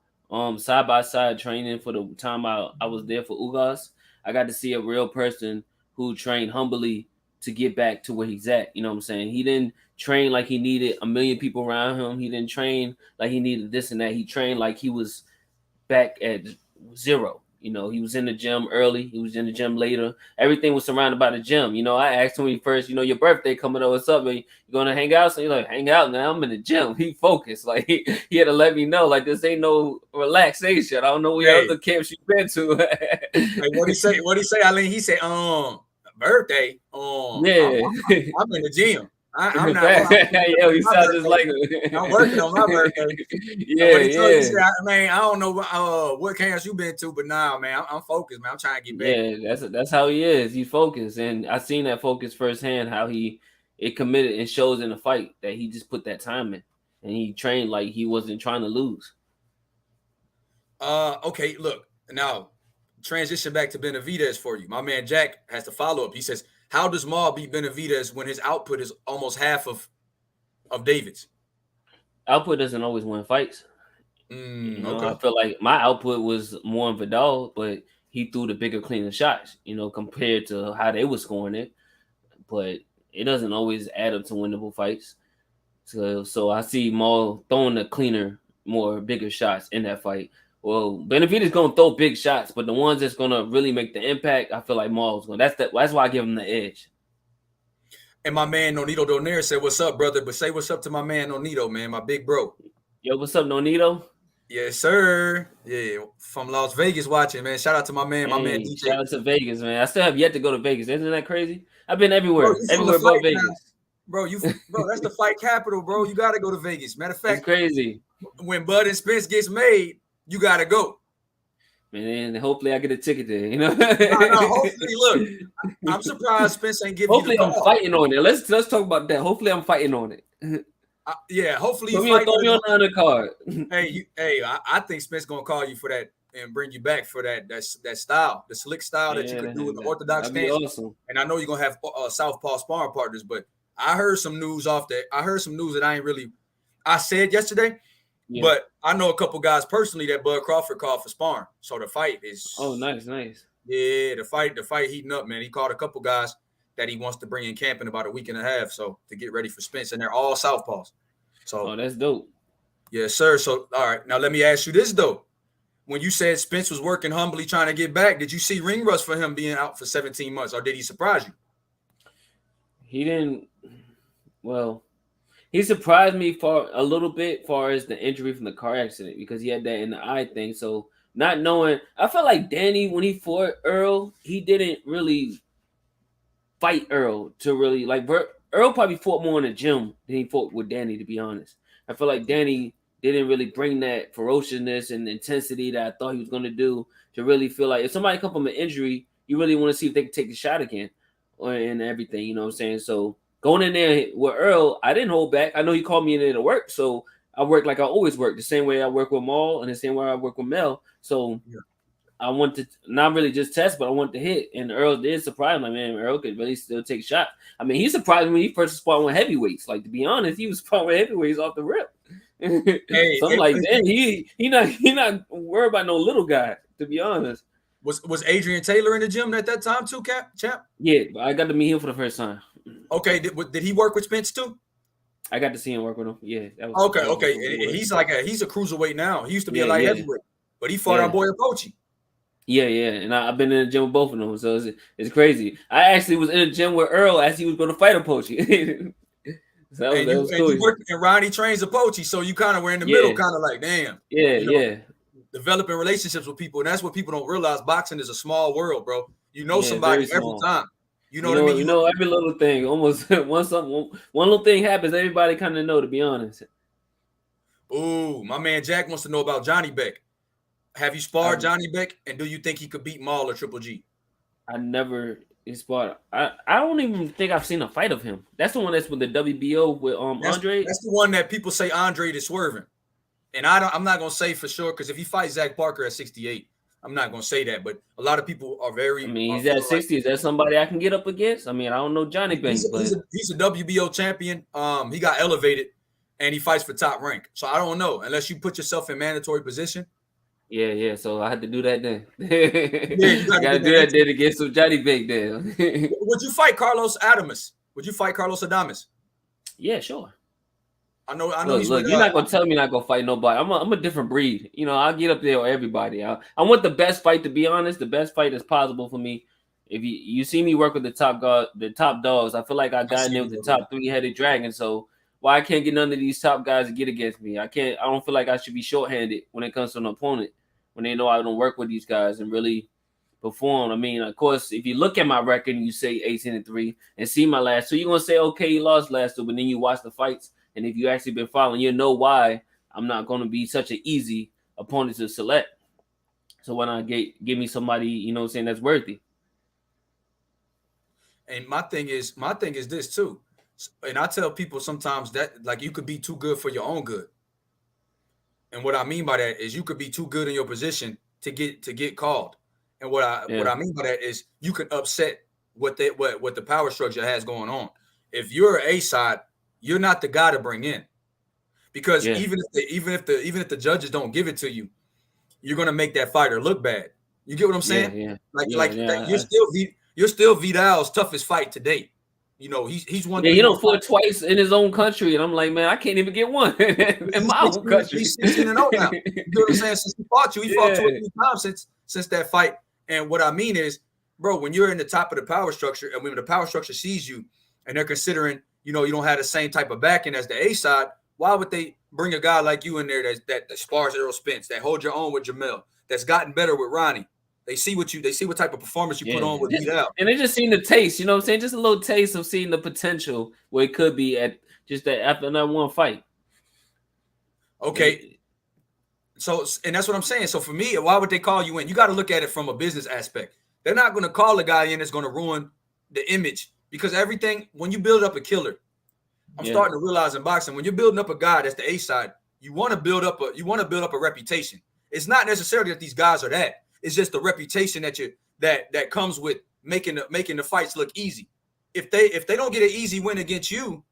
side by side training for the time I was there for Ugas, I got to see a real person who trained humbly to get back to where he's at. You know what I'm saying? He didn't train like he needed a million people around him. He didn't train like he needed this and that. He trained like he was back at zero. You know, he was in the gym early. He was in the gym later. Everything was surrounded by the gym. You know, I asked him when he first, you know, your birthday coming up, what's up? Man? You going to hang out? So he's like, hang out now. I'm in the gym. He focused. Like, he had to let me know, like, this ain't no relaxation. I don't know what other camps you've been to. Hey, what'd he say, Aleem? He said, birthday. Yeah. I'm in the gym. I'm not. Yo, you sound just like I'm working on my birthday. Yeah, He said, man, I don't know what camps you been to, but nah, man, I'm focused, man. I'm trying to get back. Yeah, that's how he is. He's focused, and I seen that focus firsthand. How it committed and shows in the fight that he just put that time in, and he trained like he wasn't trying to lose. Okay, look now. Transition back to Benavidez for you. My man Jack has to follow up. He says, how does Mell beat Benavidez when his output is almost half of David's? Output doesn't always win fights. Okay. I feel like my output was more in Vidal, but he threw the bigger, cleaner shots, you know, compared to how they were scoring it. But it doesn't always add up to winnable fights. So I see Mell throwing the cleaner, more bigger shots in that fight. Well, Benavidez going to throw big shots, but the ones that's going to really make the impact, I feel like Mell's going. That's why I give him the edge. And my man Nonito Donaire said, "What's up, brother?" But say what's up to my man Nonito, man, my big bro. Yo, what's up, Nonito? Yes, sir. Yeah, from Las Vegas watching, man. Shout out to my man DJ. Shout out to Vegas, man. I still have yet to go to Vegas. Isn't that crazy? I've been everywhere, everywhere but Vegas. Now. Bro, that's the fight capital, bro. You got to go to Vegas. Matter of fact, it's crazy. When Bud and Spence gets made, you got to go. Man, hopefully I get a ticket there, you know. No, hopefully, look, I'm surprised Spence ain't giving hopefully you the I'm fighting on it. Let's talk about that. Hopefully I'm fighting on it. Yeah, hopefully throw me on the undercard. Hey, I think Spence gonna call you for that and bring you back for that style, the slick style that you could do with the orthodox stance. Awesome. And I know you're gonna have southpaw sparring partners, but I heard some news that I ain't really. I said yesterday. Yeah. But I know a couple guys personally that Bud Crawford called for sparring. So the fight is nice. Yeah, the fight heating up, man. He called a couple guys that he wants to bring in camp in about a week and a half, so to get ready for Spence, and they're all southpaws. So that's dope. Yes, sir. So all right, now let me ask you this though. When you said Spence was working humbly trying to get back, did you see ring rust for him being out for 17 months, or did he surprise you? He didn't. Well, he surprised me for a little bit far as the injury from the car accident, because he had that in the eye thing. So not knowing, I felt like Danny, when he fought Earl, he didn't really fight Earl to really like. Earl probably fought more in the gym than he fought with Danny, to be honest. I feel like Danny didn't really bring that ferociousness and intensity that I thought he was going to do, to really feel like if somebody come from an injury, you really want to see if they can take the shot again and everything, you know what I'm saying? So going in there with Earl, I didn't hold back. I know he called me in there to work, so I worked like I always work, the same way I work with Mell and the same way I work with Mell. So yeah. I want to not really just test, but I want to hit. And Earl did surprise me. Like, man, Earl could really still take shots. I mean, he surprised me when he first sparred with heavyweights. Like, to be honest, he was sparring with heavyweights off the rip. So I'm like, damn, he not worried about no little guy, to be honest. Was Adrian Taylor in the gym at that time too, champ? Yeah, I got to meet him for the first time. Okay, did he work with Spence too? I got to see him work with him. Yeah. Okay. He's a cruiserweight now. He used to be a light heavyweight, but he fought our boy Apochi. Yeah, and I've been in the gym with both of them, so it's crazy. I actually was in the gym with Earl as he was going to fight Apochi. So and that you was and cool. you work, and Ronnie trains a poachy, so you kind of were in the middle, kind of like, damn, Yeah. Developing relationships with people, and that's what people don't realize. Boxing is a small world, bro. You know Yeah, very somebody every small. time. You know what I mean? You know every little thing. Almost one little thing happens, everybody kind of know. To be honest. Ooh, my man Jack wants to know about Johnny Beck. Have you sparred Johnny Beck, and do you think he could beat Mell or Triple G? I never sparred. I don't even think I've seen a fight of him. That's the one that's with the WBO with Andre. That's the one that people say Andre is swerving, and I'm not gonna say for sure because if he fights Zach Parker at 68, I'm not gonna say that. But a lot of people are I mean, he's at feeling like 60. Is that somebody I can get up against? I mean, I don't know Johnny Banks, but he's a WBO champion. He got elevated, and he fights for top rank. So I don't know unless you put yourself in mandatory position. Yeah. So I had to do that then. Yeah, you I got to do that then against some Johnny Banks then. Would you fight Carlos Adames? Would you fight Carlos Adames? Yeah, sure. I know. Look, you're not gonna tell me not gonna fight nobody. I'm a different breed. You know, I'll get up there with everybody. I want the best fight. To be honest, the best fight is possible for me. If you see me work with the top dogs, I feel like I got in there with the top 3-headed dragon. So why I can't get none of these top guys to get against me? I can't. I don't feel like I should be shorthanded when it comes to an opponent when they know I don't work with these guys and really perform. I mean, of course, if you look at my record and you say 18-3 and see my last two, you're gonna say, okay, he lost last two, but then you watch the fights. And if you actually been following, you know why I'm not going to be such an easy opponent to select. So why not give me somebody, you know what I'm saying, that's worthy. And my thing is this too. And I tell people sometimes that like you could be too good for your own good. And what I mean by that is you could be too good in your position to get called. And what I mean by that is you can upset what the power structure has going on. If you're an A side, you're not the guy to bring in, because even if the judges don't give it to you, you're gonna make that fighter look bad. You get what I'm saying? You're still Vidal's toughest fight to date. You know, he's won. Yeah, he don't fought twice in his own country, and I'm like, man, I can't even get one in my own country. He's 16-0 now. You know what I'm saying? Since he fought you, he fought 2 or 3 times since that fight. And what I mean is, bro, when you're in the top of the power structure, and when the power structure sees you, and they're considering, you know, you don't have the same type of backing as the A side, why would they bring a guy like you in there that spars Errol Spence, that holds your own with Jermell, that's gotten better with Ronnie? They see what type of performance you put on with Vidal. And they just seen the taste, you know what I'm saying? Just a little taste of seeing the potential where it could be at just that after that one fight. Okay. So, and that's what I'm saying. So for me, why would they call you in? You got to look at it from a business aspect. They're not going to call a guy in that's going to ruin the image, because everything, when you build up a killer, I'm starting to realize in boxing, when you're building up a guy that's the A side, you want to build up a reputation. It's not necessarily that these guys are that. It's just the reputation that comes with making the fights look easy. If they don't get an easy win against you,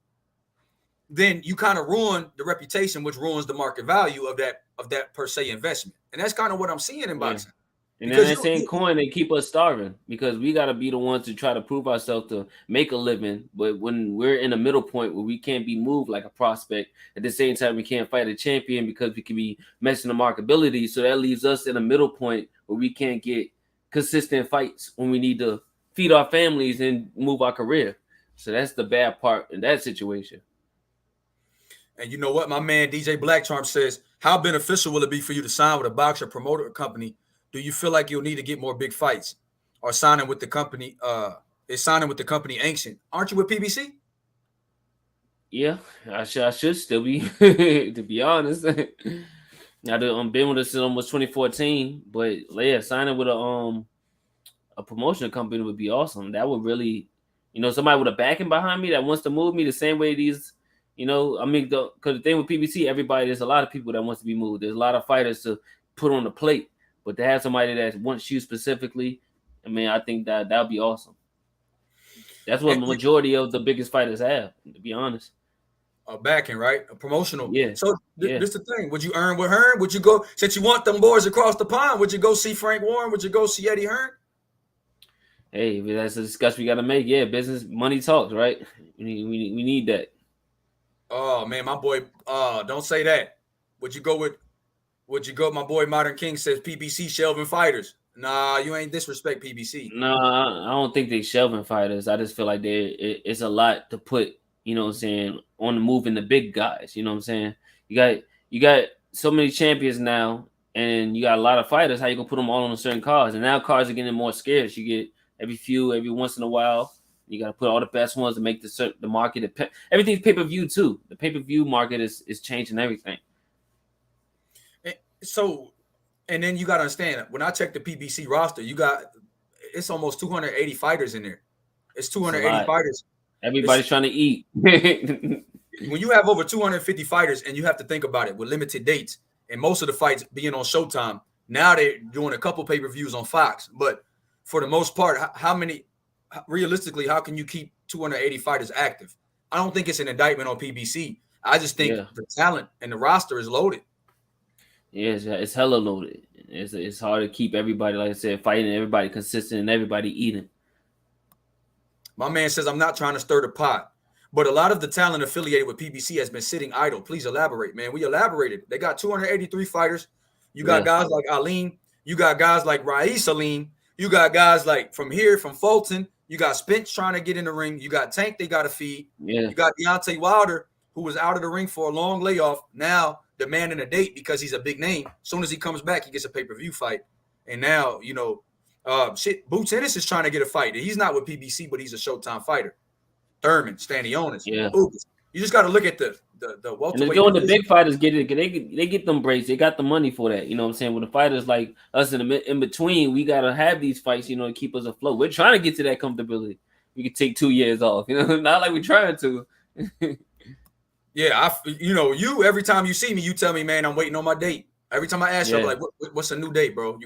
then you kind of ruin the reputation, which ruins the market value of that per se investment. And that's kind of what I'm seeing in boxing. And then that same coin, they keep us starving, because we got to be the ones to try to prove ourselves to make a living. But when we're in a middle point where we can't be moved like a prospect, at the same time, we can't fight a champion because we can be messing the marketability. So that leaves us in a middle point where we can't get consistent fights when we need to feed our families and move our career. So that's the bad part in that situation. And you know what? My man DJ Blackcharm says, how beneficial will it be for you to sign with a boxer promoter company? Do you feel like you'll need to get more big fights, or signing with the company? Is signing with the company ancient? Aren't you with PBC? Yeah, I should still be, to be honest. I've been with us since almost 2014, but yeah, signing with a promotional company would be awesome. That would really, you know, somebody with a backing behind me that wants to move me the same way these, you know, I mean, because the thing with PBC, there's a lot of people that wants to be moved. There's a lot of fighters to put on the plate. But to have somebody that wants you specifically, I mean, I think that would be awesome. That's what the majority of the biggest fighters have, to be honest. A backing, right? A promotional. Yeah. So this the thing. Would you earn with Hearn? Would you go, since you want them boys across the pond, would you go see Frank Warren? Would you go see Eddie Hearn? Hey, that's a discussion we got to make. Yeah, business, money talks, right? We need that. Oh, man, my boy, don't say that. Would you go, my boy Modern King says PBC shelving fighters. Nah, you ain't disrespect PBC. No, I don't think they shelving fighters. I just feel like it's a lot to put you know what I'm saying, on the move in the big guys. You know what I'm saying? You got so many champions now, and you got a lot of fighters. How you gonna put them all on a certain cards? And now cards are getting more scarce. You get every once in a while. You got to put all the best ones to make the market. Everything's pay-per-view too. The pay-per-view market is changing everything. So, and then you got to understand, when I check the PBC roster, it's almost 280 fighters in there. It's 280 fighters. Everybody's trying to eat. When you have over 250 fighters and you have to think about it with limited dates and most of the fights being on Showtime, now they're doing a couple pay-per-views on Fox. But for the most part, realistically, how can you keep 280 fighters active? I don't think it's an indictment on PBC. I just think the talent and the roster is loaded. Yeah, it's hella loaded. It's hard to keep everybody, like I said, fighting, everybody consistent, and everybody eating. My man says, I'm not trying to stir the pot, but a lot of the talent affiliated with PBC has been sitting idle. Please elaborate, man. We elaborated. They got 283 fighters. You got guys like Aleem. You got guys like Aleem. You got guys like from Fulton. You got Spence trying to get in the ring. You got Tank they got to feed. Yeah. You got Deontay Wilder, who was out of the ring for a long layoff, now demanding a date because he's a big name. As soon as he comes back, he gets a pay-per-view fight. And now, Boots Ennis is trying to get a fight. He's not with PBC, but he's a Showtime fighter. Thurman, Stanionis. Yeah. You just got to look at the welterweight. And the big fighters get it. They get them breaks. They got the money for that. You know what I'm saying? With the fighters like us in between, we got to have these fights, to keep us afloat. We're trying to get to that comfortability. We could take 2 years off, not like we're trying to. Yeah, you every time you see me, you tell me, man, I'm waiting on my date. Every time I ask you, I'm like, what's a new date, bro?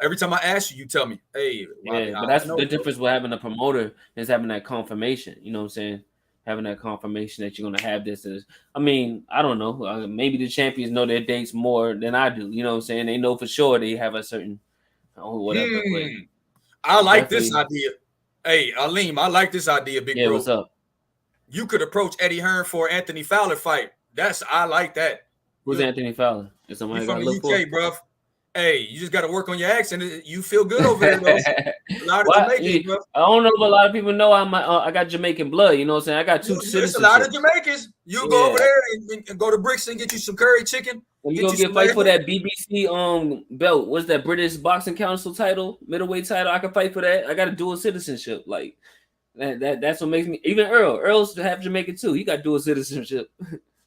Every time I ask you, you tell me, hey. But that's the difference with having a promoter is having that confirmation. You know what I'm saying? Having that confirmation that you're going to have this. I don't know. Maybe the champions know their dates more than I do. You know what I'm saying? They know for sure they have a certain whatever. I like this idea. Hey, Aleem, I like this idea, big bro. What's up? You could approach Eddie Hearn for an Anthony Fowler fight. I like that. Who's Anthony Fowler? Is somebody from the UK, bro? Hey, you just got to work on your accent. You feel good over there, though. A lot of Jamaicans, bro. I don't know if a lot of people know I got Jamaican blood. You know what I'm saying? I got two citizenships. There's a lot of Jamaicans. You go over there and go to Brixton, get you some curry chicken. You gonna get fight for that BBC belt? What's that British Boxing Council title, middleweight title? I can fight for that. I got a dual citizenship. Like that's what makes me. Even Earl's half Jamaican too. He got dual citizenship.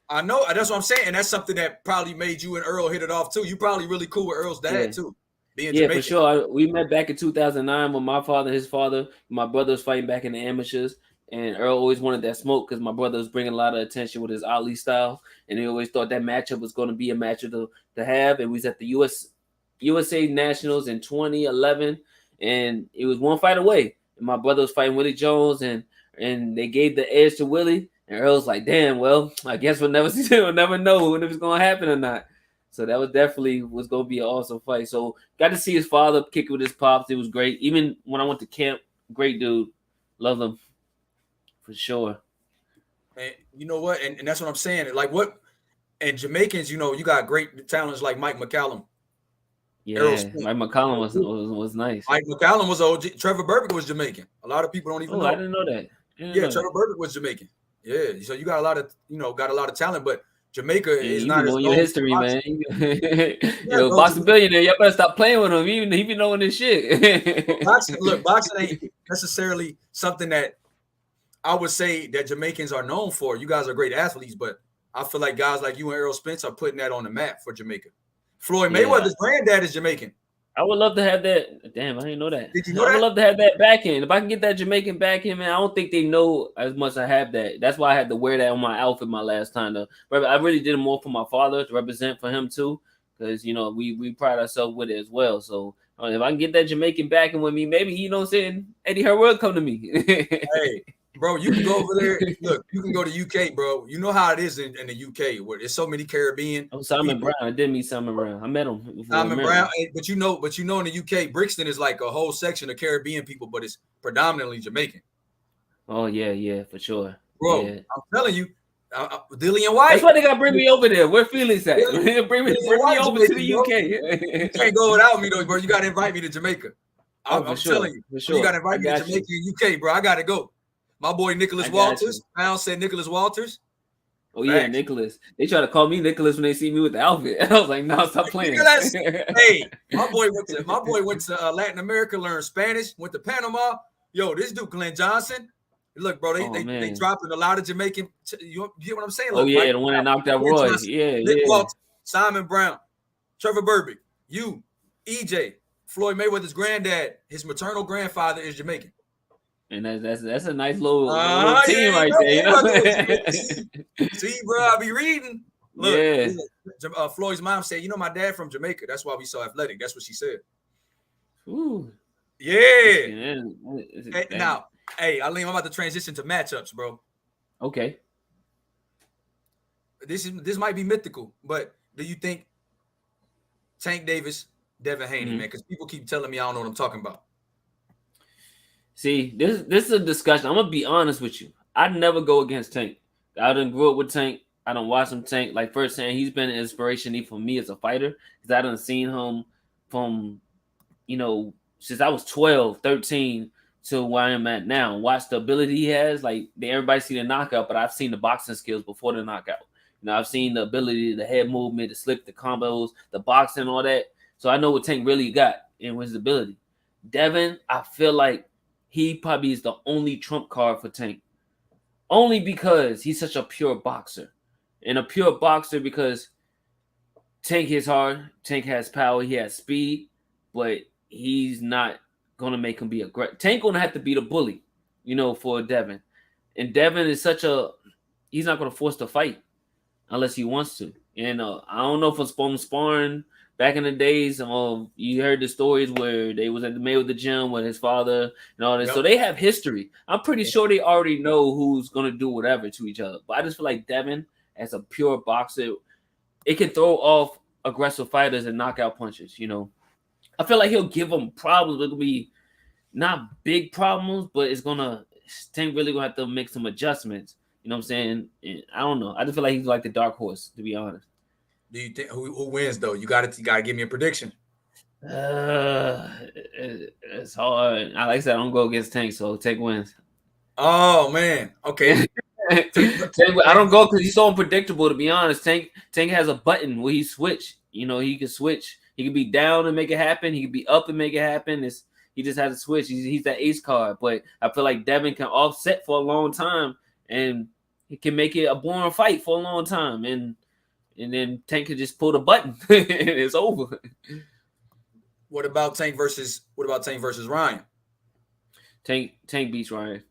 I know. That's what I'm saying. And that's something that probably made you and Earl hit it off too. You probably really cool with Earl's dad too. Being Jamaican. For sure. We met back in 2009 when my father and his father, my brother was fighting back in the amateurs. And Earl always wanted that smoke because my brother was bringing a lot of attention with his Ali style. And he always thought that matchup was going to be a matchup to have. And we was at the USA Nationals in 2011. And it was one fight away. And my brother was fighting Willie Jones. And they gave the edge to Willie. And Earl's like, damn, well, I guess we'll never know if it's going to happen or not. So that was going to be an awesome fight. So got to see his father kick it with his pops. It was great. Even when I went to camp, great dude. Love him. For sure. And you know what? And that's what I'm saying. Like what? And Jamaicans, you got great talents like Mike McCallum. Yeah, Mike McCallum was nice. Mike McCallum was OG. Trevor Burbick was Jamaican. A lot of people don't even know. I didn't know that. Trevor Burbick was Jamaican. Yeah, so you got a lot of talent, but Jamaica is not knowing your history, man. Boxing billionaire, y'all better stop playing with him. Even knowing this shit. Boxing ain't necessarily something that I would say that Jamaicans are known for. You guys are great athletes, but I feel like guys like you and Errol Spence are putting that on the map for Jamaica. Floyd Mayweather's granddad is Jamaican. I would love to have that. Damn, I didn't know that. Did you know I would love to have that back end. If I can get that Jamaican back end, man, I don't think they know as much I have that. That's why I had to wear that on my outfit my last time. I really did it more for my father to represent for him too, because we pride ourselves with it as well. So if I can get that Jamaican backing with me, maybe Eddie Hearn will come to me. Hey, bro, you can go over there. Look, you can go to UK, bro. You know how it is in the UK where there's so many Caribbean. Simon Brown. I did meet Simon Brown. I met him. Simon Brown, but in the UK, Brixton is like a whole section of Caribbean people, but it's predominantly Jamaican. Oh yeah, for sure, bro. Yeah. I'm telling you, Dillian White. That's why they gotta bring me over there. Where Felix at? bring me over to the UK. You can't go without me though, bro. You gotta invite me to Jamaica. I'm sure, telling you, for sure. You gotta invite me to Jamaica and UK, bro. I gotta go. My boy Nicholas I got Walters. you. Pound said Nicholas Walters. Oh yeah, Facts. Nicholas. They try to call me Nicholas when they see me with the outfit. I was like, no, stop playing. Hey, my boy went to Latin America, learned Spanish, went to Panama. Yo, this dude Glenn Johnson. Look, bro, they dropping a lot of Jamaican. You get what I'm saying? Look, oh yeah, the one that knocked out Roy. Johnson, Yeah, Nick yeah. Walters, Simon Brown, Trevor Burbick, EJ, Floyd Mayweather's granddad. His maternal grandfather is Jamaican. And that's a nice little team yeah, right there. You know? See, bro, I be reading. Look, yeah. Floyd's mom said, "You know, my dad from Jamaica. That's why we so athletic." That's what she said. Ooh. Yeah. Hey, now, hey, Aleem, I'm about to transition to matchups, bro. Okay. This might be mythical, but do you think Tank Davis, Devin Haney, man? Because people keep telling me I don't know what I'm talking about. See, this is a discussion. I'm gonna be honest with you. I'd never go against Tank. I didn't grow up with Tank. I don't watch him Tank. Like firsthand, he's been an inspiration for me as a fighter because I done seen him from, since I was 12, 13 to where I am at now. Watch the ability he has. Like everybody see the knockout, but I've seen the boxing skills before the knockout. I've seen the ability, the head movement, the slip, the combos, the boxing, all that. So I know what Tank really got and his ability. Devin, I feel like he probably is the only trump card for Tank. Only because he's such a pure boxer. And a pure boxer because Tank hits hard, Tank has power, he has speed, but he's not going to make him be aggressive. Tank going to have to be the bully, for Devin. And Devin is he's not going to force the fight unless he wants to. And I don't know if from sparring back in the days, you heard the stories where they was at the Mayweather gym with his father and all this. Yep. So they have history. I'm pretty sure they already know who's going to do whatever to each other. But I just feel like Devin, as a pure boxer, it can throw off aggressive fighters and knockout punches, I feel like he'll give them problems. It'll be not big problems, but Tank really going to have to make some adjustments. You know what I'm saying? And I don't know. I just feel like he's like the dark horse, to be honest. Do you think who wins though? You got to give me a prediction. It's hard. Like I said, I don't go against Tank, so Tank wins. Oh man, okay. I don't go because he's so unpredictable. To be honest, Tank has a button where he switch. He can switch. He can be down and make it happen. He can be up and make it happen. He just has to switch. He's that ace card. But I feel like Devin can offset for a long time, and he can make it a boring fight for a long time, and then Tank can just pull the button and it's over. What about Tank versus Ryan? Tank beats Ryan.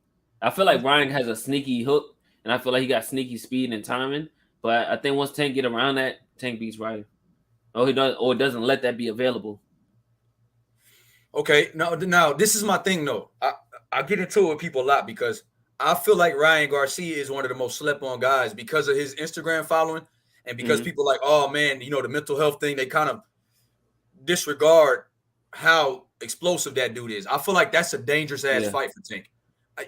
I feel like Ryan has a sneaky hook, and I feel like he got sneaky speed and timing. But I think once Tank get around that, Tank beats Ryan. Or it doesn't let that be available. Okay, now this is my thing though. I get into it with people a lot because I feel like Ryan Garcia is one of the most slept on guys because of his Instagram following and because people like, oh man, the mental health thing, they kind of disregard how explosive that dude is. I feel like that's a dangerous ass fight for Tank.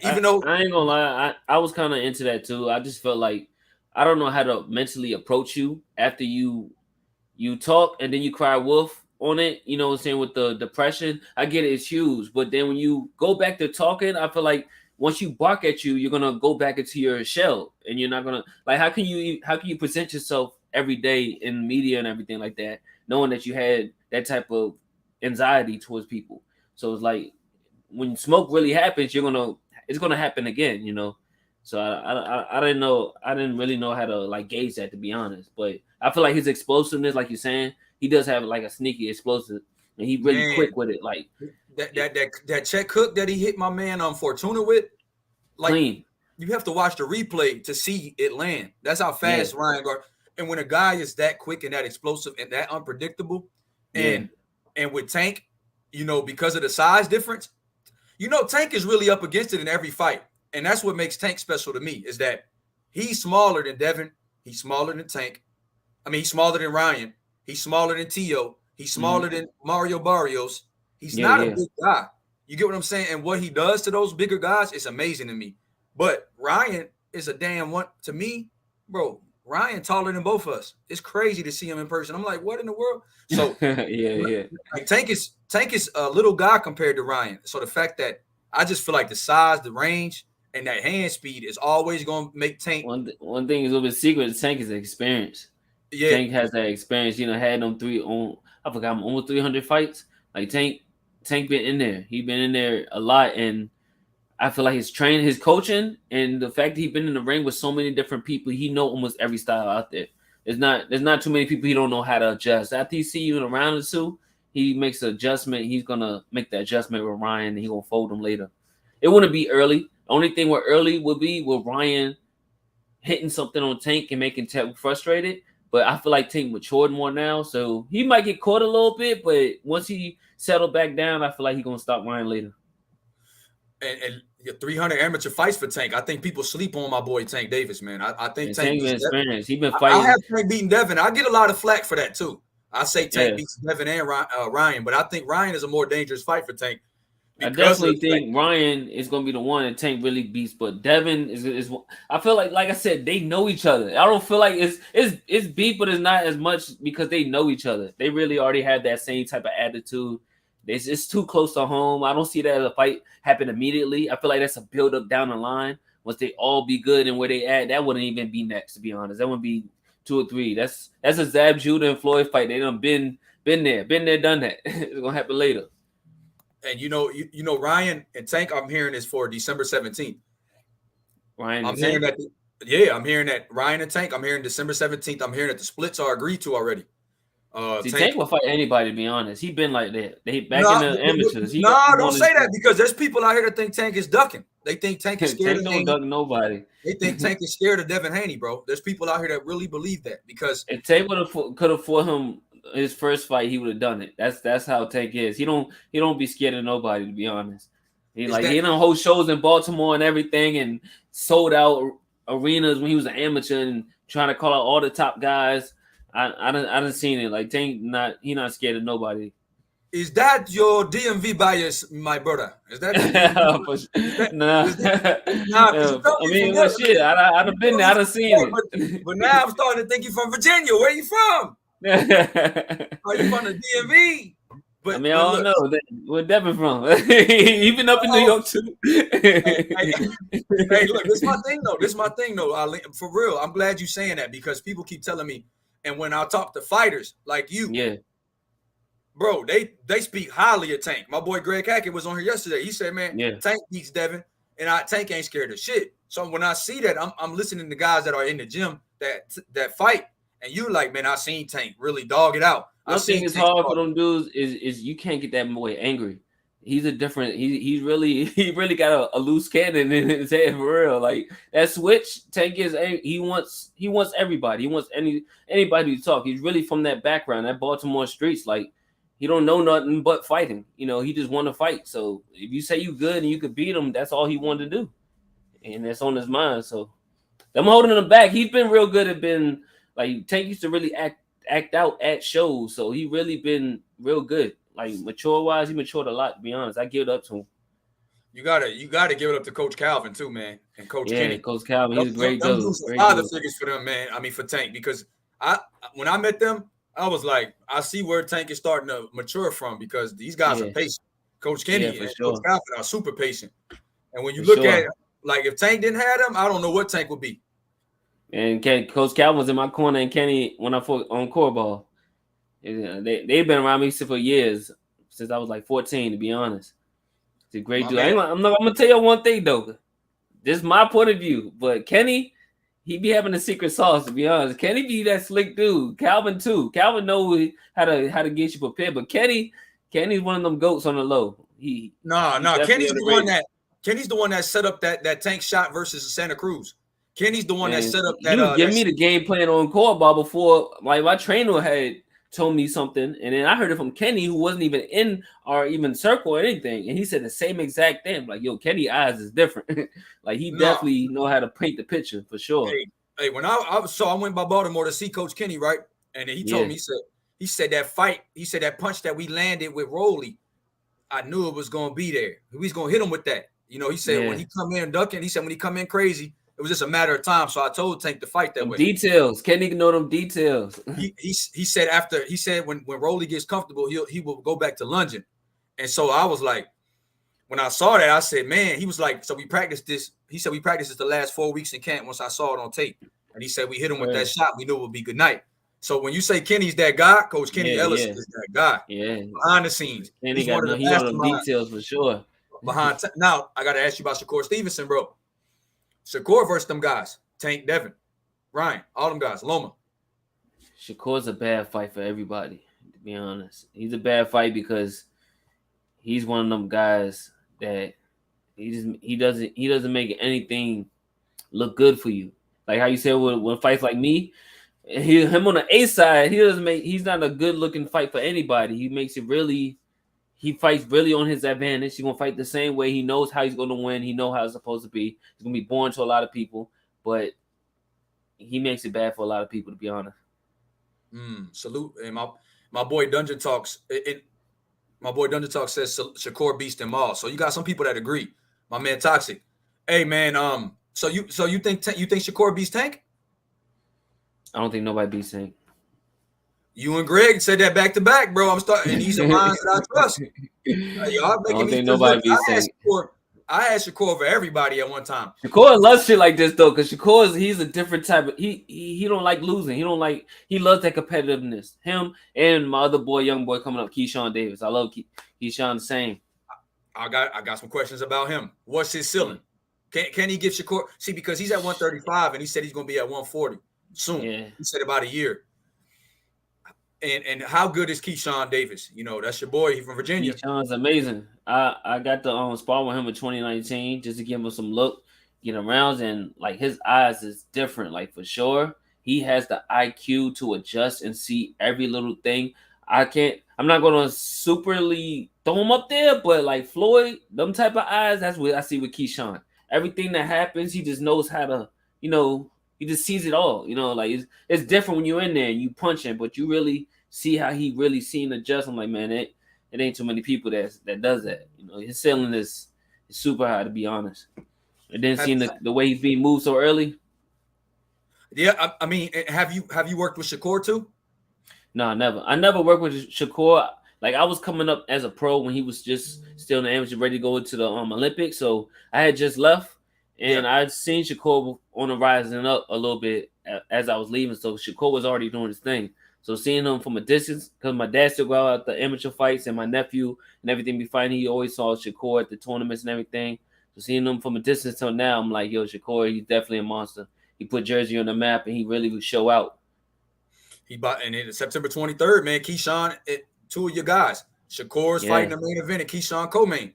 Even though I ain't gonna lie, I was kind of into that too. I just felt like I don't know how to mentally approach you after you talk and then you cry wolf on it, what I'm saying, with the depression. I get it's huge, but then when you go back to talking, I feel like once you bark at you're gonna go back into your shell, and you're not gonna like. How can you present yourself every day in media and everything like that, knowing that you had that type of anxiety towards people? So it's like when smoke really happens, it's gonna happen again, So I didn't know. I didn't really know how to like gauge that, to be honest. But I feel like his explosiveness, like you're saying, he does have like a sneaky explosive, and he really quick with it. Like that check hook that he hit my man Fortuna with, like clean. You have to watch the replay to see it land. That's how fast Ryan Gar. And when a guy is that quick and that explosive and that unpredictable, and with Tank, because of the size difference, Tank is really up against it in every fight. And that's what makes Tank special to me, is that he's smaller than Devin. He's smaller than Tank. I mean, he's smaller than Ryan. He's smaller than Tio. He's smaller than Mario Barrios. He's not a big guy. You get what I'm saying? And what he does to those bigger guys is amazing to me. But Ryan is a damn one. To me, bro, Ryan taller than both of us. It's crazy to see him in person. I'm like, what in the world? So like, Tank is a little guy compared to Ryan. So the fact that I just feel like the size, the range, and that hand speed is always going to make Tank. One thing is a little bit secret. Tank is experience. Yeah. Tank has that experience. Had them I forgot, almost 300 fights. Like Tank been in there. He been in there a lot, and I feel like his coaching, and the fact that he been in the ring with so many different people, he know almost every style out there. There's not too many people he don't know how to adjust. After he see you in a round or two, he makes an adjustment. He's gonna make that adjustment with Ryan, and he gonna fold him later. It wouldn't be early. The only thing where early would be with Ryan hitting something on Tank and making Tank frustrated. But I feel like Tank matured more now, so he might get caught a little bit. But once he settled back down, I feel like he's gonna stop Ryan later. And 300 amateur fights for Tank. I think people sleep on my boy Tank Davis, man. I think Tank been experienced. He's been fighting. I have Tank beating Devin. I get a lot of flack for that too. I say Tank beats Devin and Ryan, but I think Ryan is a more dangerous fight for Tank. I definitely think Ryan is going to be the one that Tank really beats, but Devin is. I feel like I said, they know each other. I don't feel like it's beef, but it's not as much because they know each other. They really already have that same type of attitude. It's too close to home. I don't see that as a fight happen immediately. I feel like that's a build up down the line. Once they all be good and where they at, that wouldn't even be next, to be honest. That would be 2 or 3. That's a Zab Judah and Floyd fight. They done been there, done that. It's gonna happen later. And you know Ryan and Tank, I'm hearing is for December 17th. I'm hearing that Ryan and Tank. I'm hearing December 17th. I'm hearing that the splits are agreed to already. Tank will fight anybody, to be honest. He been like that. They back in the amateurs. Don't say that, because there's people out here that think Tank is ducking. They think Tank is scared. Tank don't duck nobody. They think Tank is scared of Devin Haney, bro. There's people out here that really believe that, because if Tank could have fought him his first fight, he would have done it. That's how Tank is. He don't be scared of nobody, to be honest. He done hold shows in Baltimore and everything, and sold out arenas when he was an amateur and trying to call out all the top guys. I done seen it. Like Tank, he not scared of nobody. Is that your DMV bias, my brother? Is that? Nah. I mean, shit. I done been there. I done seen it. But now I'm starting to think you're from Virginia. Where you from? Are you from the DMV? But I mean, I don't know. Where Devin from? He been up in New York too. Hey, look, this is my thing though. For real, I'm glad you saying that, because people keep telling me, and when I talk to fighters like you, bro, they speak highly of Tank. My boy Greg Hackett was on here yesterday. He said, man, Tank beats Devin, and Tank ain't scared of shit. So when I see that, I'm listening to guys that are in the gym that fight, and you like, man, I seen Tank really dog it out. I think it's hard for them dudes is you can't get that boy angry. He's a different. He really got a loose cannon in his head, for real. Like that switch, Tank is. He wants everybody. He wants anybody to talk. He's really from that background, that Baltimore streets. Like he don't know nothing but fighting. He just want to fight. So if you say you good and you could beat him, that's all he wanted to do, and that's on his mind. So I'm holding him back. He's been real good at being like Tank used to really act out at shows. So he really been real good. Like mature wise, he matured a lot, to be honest. I give it up to him. You gotta give it up to Coach Calvin too, man, and Coach Kenny. Coach Calvin, he's a great dude. Father figures for them, man. I mean, for Tank, because when I met them, I was like, I see where Tank is starting to mature from, because these guys are patient. Coach Kenny and Coach Calvin are super patient. And when you look at it, like if Tank didn't have them, I don't know what Tank would be. And Coach Calvin was in my corner, and Kenny when I fought on Corball. They've been around me for years, since I was like 14, to be honest. It's a great dude. I'm gonna tell you one thing though. This is my point of view, but Kenny, he be having a secret sauce, to be honest. Kenny be that slick dude. Calvin too. Calvin know how to get you prepared, but Kenny's one of them goats on the low. Kenny's the one that set up that Tank shot versus Santa Cruz. Kenny's the one that set up that. You give me the game plan on Corball before, like my trainer had told me something, and then I heard it from Kenny, who wasn't even in our even circle or anything, and he said the same exact thing. Like, yo, Kenny eyes is different. Like he definitely know how to paint the picture for sure. Hey, when I went by Baltimore to see Coach Kenny, right? And then he told me, he said that fight, he said that punch that we landed with Roley, I knew it was gonna be there. We was gonna hit him with that. He said when he come in ducking, he said when he come in crazy, it was just a matter of time. So I told Tank to fight that way. Details. Kenny know them details. He said when Roley gets comfortable, he will go back to lunging. And so I was like, when I saw that, I said, man, he was like, so we practiced this we practiced the last 4 weeks in camp once I saw it on tape. And he said we hit him with that shot. We knew it would be good night. So when you say Kenny's that guy, Coach Kenny Ellis is that guy. Yeah. Behind the scenes. And he know the details for sure. Now, I got to ask you about Shakur Stevenson, bro. Shakur versus them guys. Tank, Devin, Ryan, all them guys. Loma. Shakur's a bad fight for everybody, to be honest. He's a bad fight because he's one of them guys that he doesn't make anything look good for you. Like how you said when fights like me, him on the A side, he's not a good looking fight for anybody. He fights really on his advantage. He's gonna fight the same way. He knows how he's gonna win. He knows how it's supposed to be. He's gonna be boring to a lot of people, but he makes it bad for a lot of people, to be honest. Salute. And my boy Dungeon Talks. My boy Dungeon Talk says Shakur beats them all. So you got some people that agree. My man Toxic. Hey man, so you think Shakur beats Tank? I don't think nobody beats Tank. You and Greg said that back to back, bro. I'm starting, and these are minds that I trust. Y'all making I don't think nobody beats Tank. I had Shakur over everybody at one time. Shakur loves shit like this though, because he's a different type of he don't like losing. He loves that competitiveness. Him and my other boy, young boy coming up, Keyshawn Davis. I love Keyshawn the same. I got some questions about him. What's his ceiling? Can he give Shakur? See, because he's at 135 and he said he's gonna be at 140 soon. Yeah. He said about a year. And how good is Keyshawn Davis? You know, that's your boy. He's from Virginia. Keyshawn's amazing. I got to spar with him in 2019 just to give him some look, get around, and like his eyes is different. Like for sure, he has the IQ to adjust and see every little thing. I'm not gonna superly throw him up there, but like Floyd, them type of eyes, that's what I see with Keyshawn. Everything that happens, he just knows how to, he just sees it all. Like it's different when you're in there and you punching, but you really see how he really seen adjust. I'm like, man, it ain't too many people that does that. His ceiling is super high, to be honest. And then seeing the way he's being moved so early. Yeah, I mean, have you worked with Shakur too? No, never. I never worked with Shakur. Like I was coming up as a pro when he was just still in the amateur, ready to go into the Olympics. So I had just left. And I'd seen Shakur on the rising up a little bit as I was leaving. So Shakur was already doing his thing. So seeing him from a distance, because my dad still go out at the amateur fights and my nephew and everything be fighting, he always saw Shakur at the tournaments and everything. So seeing him from a distance till now, I'm like, yo, Shakur, he's definitely a monster. He put Jersey on the map and he really would show out. And in September 23rd, man, Keyshawn, two of your guys. Shakur's fighting the main event and Keyshawn co-main.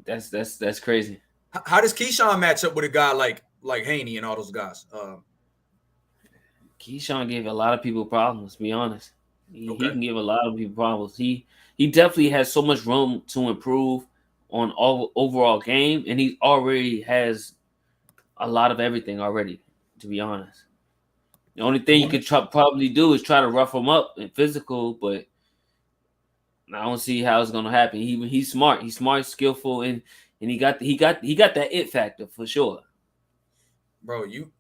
That's crazy. How does Keyshawn match up with a guy like Haney and all those guys? Keyshawn gave a lot of people problems, to be honest. He can give a lot of people problems. He definitely has so much room to improve on all overall game, and he already has a lot of everything already, to be honest. The only thing you could probably do is try to rough him up in physical, but I don't see how it's gonna happen. He's smart. He's smart, skillful, and he got that it factor for sure. Bro, you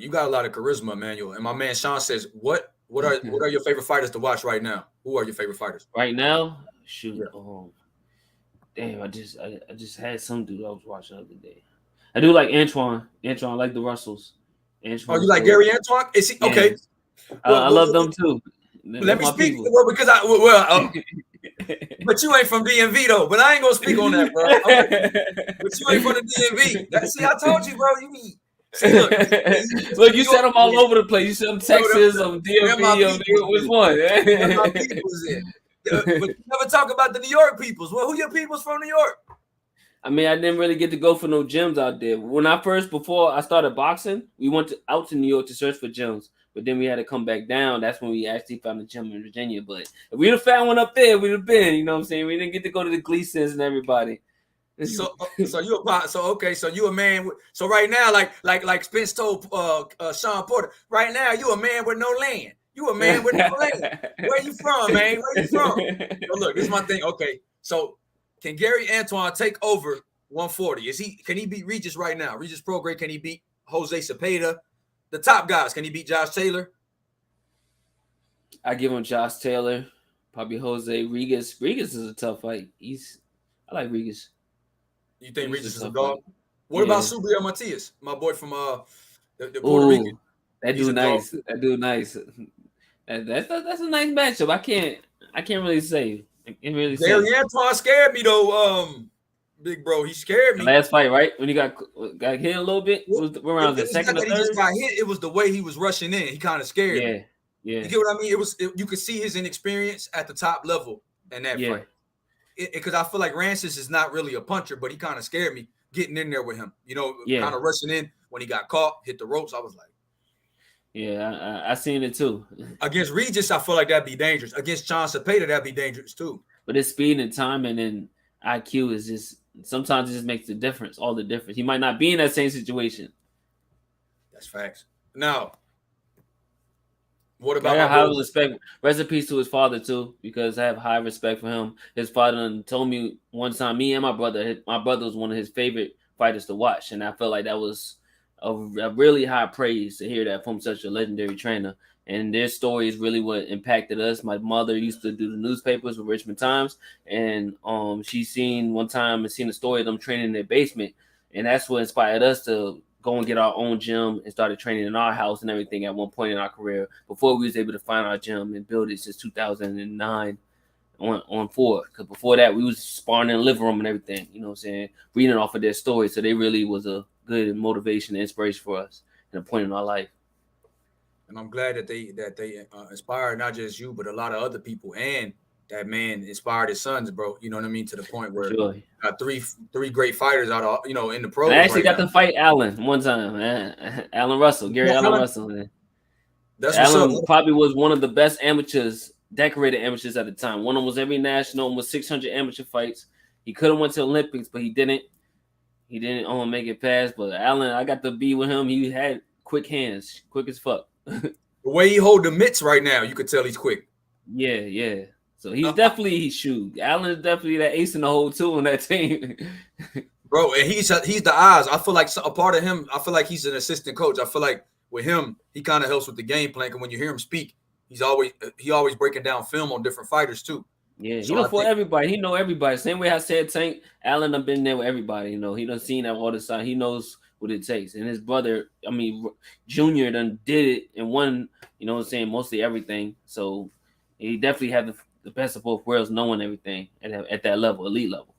got a lot of charisma, Immanuwel. And my man Sean says, what are your favorite fighters to watch right now? Who are your favorite fighters? Right now? Shoot. Damn, I just had some dude I was watching the other day. I do like Antoine. Antoine, I like the Russells. Antoine, you like Gary Antoine? Is he okay? I love them too. Let me speak. Because but you ain't from DMV though. But I ain't gonna speak on that, bro. But you ain't from the DMV. See, I told you, bro. Look, you said them all over the place. You said them Texas, DMV, which one? But you never talk about the New York peoples. Well, who your peoples from New York? I mean, I didn't really get to go for no gyms out there. Before I started boxing, we went out to New York to search for gyms. But then we had to come back down. That's when we actually found a gym in Virginia. But if we'd have found one up there, we'd have been. You know what I'm saying? We didn't get to go to the Gleasons and everybody. So you a man. So right now, like Spence told Sean Porter, right now you a man with no land. You a man with no land. Where you from, man? Where you from? So look, this is my thing. Okay, so can Gary Antoine take over 140? Can he beat Regis right now? Regis Prograis, can he beat Jose Cepeda? The top guys, can he beat Josh Taylor? I give him Josh Taylor, probably Jose Regis. Regis is a tough fight. I like Regis. You think Regis is a dog? What about Subriel Matias, my boy from the Puerto Rican? Ooh, that He's a dude dog. nice. That dude nice. That's a nice matchup. I can't really say. I can't really say. Gary Antoine scared me though. Big bro, he scared The me. last fight, right? When he got hit a little bit, It, was around the it was not second or that he just third. got hit. It was the way he was rushing in. He kind of scared me. Yeah. You get what I mean? You could see his inexperience at the top level in that fight. Because I feel like Rancis is not really a puncher, but he kind of scared me getting in there with him. You know, kind of rushing in when he got caught, hit the ropes. I was like, yeah, I seen it too. Against Regis, I feel like that'd be dangerous. Against John Cepeda, that'd be dangerous too. But his speed and timing and IQ is just sometimes it just makes the difference, all the difference. He might not be in that same situation. That's facts. Now, what about I have high respect? Rest in peace to his father too, because I have high respect for him. His father told me one time, me and my brother was one of his favorite fighters to watch, and I felt like that was a really high praise to hear that from such a legendary trainer. And their story is really what impacted us. My mother used to do the newspapers with Richmond Times, and she seen a story of them training in their basement, and that's what inspired us to go and get our own gym and started training in our house and everything at one point in our career before we was able to find our gym and build it since 2009 on forward. Because before that, we was sparring in the living room and everything, you know what I'm saying, reading off of their stories. So they really was a good motivation and inspiration for us and a point in our life. And I'm glad that they inspired not just you, but a lot of other people. And that man inspired his sons, bro. You know what I mean? To the point where three great fighters out of, in the pros. I actually got to fight Allen one time, man. Allen Russell, Allen Russell, man. That's Allen probably was one of the best amateurs, decorated amateurs at the time. One of them was every national, almost 600 amateur fights. He could have went to the Olympics, but he didn't. He didn't make it past. But Allen, I got to be with him. He had quick hands, quick as fuck. The way he hold the mitts right now, you could tell he's quick. Yeah. So he's definitely Allen is definitely that ace in the hole too on that team. Bro, and he's the eyes. I feel like a part of him, I feel like he's an assistant coach. I feel like with him, he kind of helps with the game plan. And when you hear him speak, he always breaking down film on different fighters too. Yeah, so for everybody. He know everybody. Same way I said Tank, Allen done been there with everybody. He done seen that all the time. He knows what it takes. And his brother, Junior done did it and won, mostly everything. So he definitely had the best of both worlds, knowing everything at that level, elite level.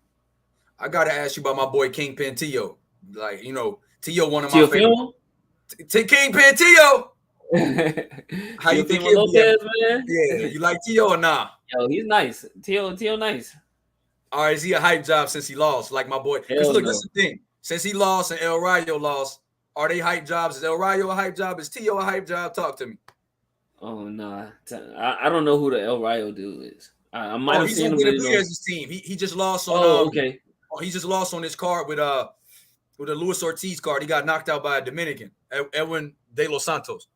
I gotta ask you about my boy Kingpin Tio. Like, Tio, one of my favorite. Kingpin Tio. How you think Lopez, man? Yeah, you like Tio or nah? Yo, he's nice. Tio nice. All right, is he a hype job since he lost? Like my boy. Because look, that's the thing. Since he lost and El Rayo lost, are they hype jobs? Is El Rayo a hype job? Is Tio a hype job? Talk to me. Oh no, I don't know who the El Rayo dude is. I might have seen him. Benavidez's team. He just lost on. Okay. He just lost on his card with a Luis Ortiz card. He got knocked out by a Dominican, Edwin De Los Santos.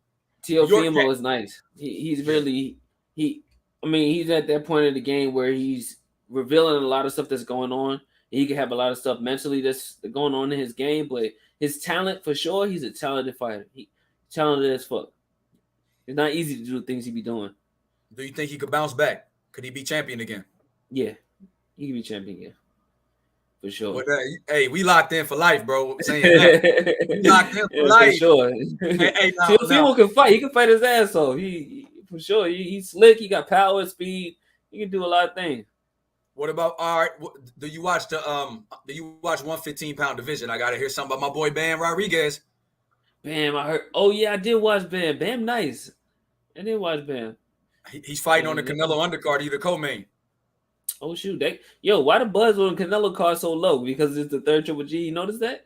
Teofimo is nice. He's really he's at that point of the game where he's revealing a lot of stuff that's going on. He can have a lot of stuff mentally that's going on in his game, but his talent for sure, he's a talented fighter. He talented as fuck. It's not easy to do the things he be doing. Do you think he could bounce back? Could he be champion again? Yeah, he can be champion again. For sure. Well, hey, we locked in for life, bro. Saying that. We locked in for life. For sure. Teofimo can fight. He can fight his ass off. He for sure. He's slick. He got power, speed. He can do a lot of things. What about all right? Do you watch 115-pound division? I gotta hear something about my boy Bam Rodriguez. Bam, I heard. Oh yeah, I did watch Bam. Bam, nice. I did watch Bam. He's fighting on the Canelo undercard. He's the co-main. Oh shoot! Why the buzz on Canelo card so low? Because it's the third Triple G. You notice that?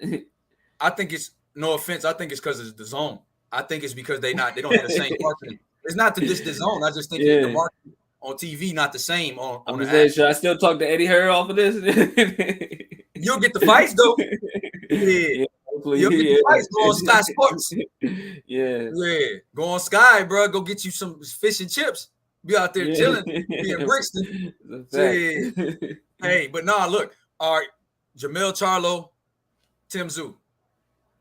I think it's no offense. I think it's because it's the zone. I think it's because they don't have the same marketing. It's not the zone. I just think the marketing on TV not the same. Should I still talk to Eddie Hurd off of this? You'll get the fights though. Yeah. You'll get the fights. Go on Sky Sports. Yeah. Go on Sky, bro. Go get you some fish and chips. Be out there chilling, be in Brixton. Hey, but nah, look. All right, Jermell Charlo, Tim Tszyu.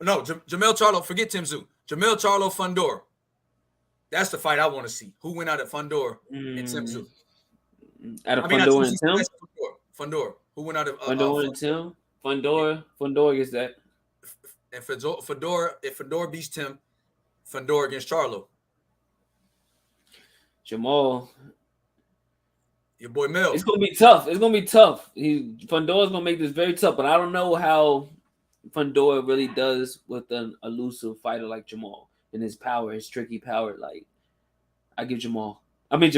No, Jermell Charlo, forget Tim Tszyu. Jermell Charlo, Fundora. That's the fight I want to see. Who went out at Fundora and Tim Tszyu? Out of Fundora and Tim? Fundora. Who went out of Fundora and Tim? Fundora gets that. And Fedor, if Fedor beats Tim, Fedor against Charlo. Jermell. Your boy Mell. It's gonna be tough. It's gonna be tough. Fedor's gonna make this very tough, but I don't know how Fedor really does with an elusive fighter like Jermell and his power, his tricky power. Like I give Jermell. My bad.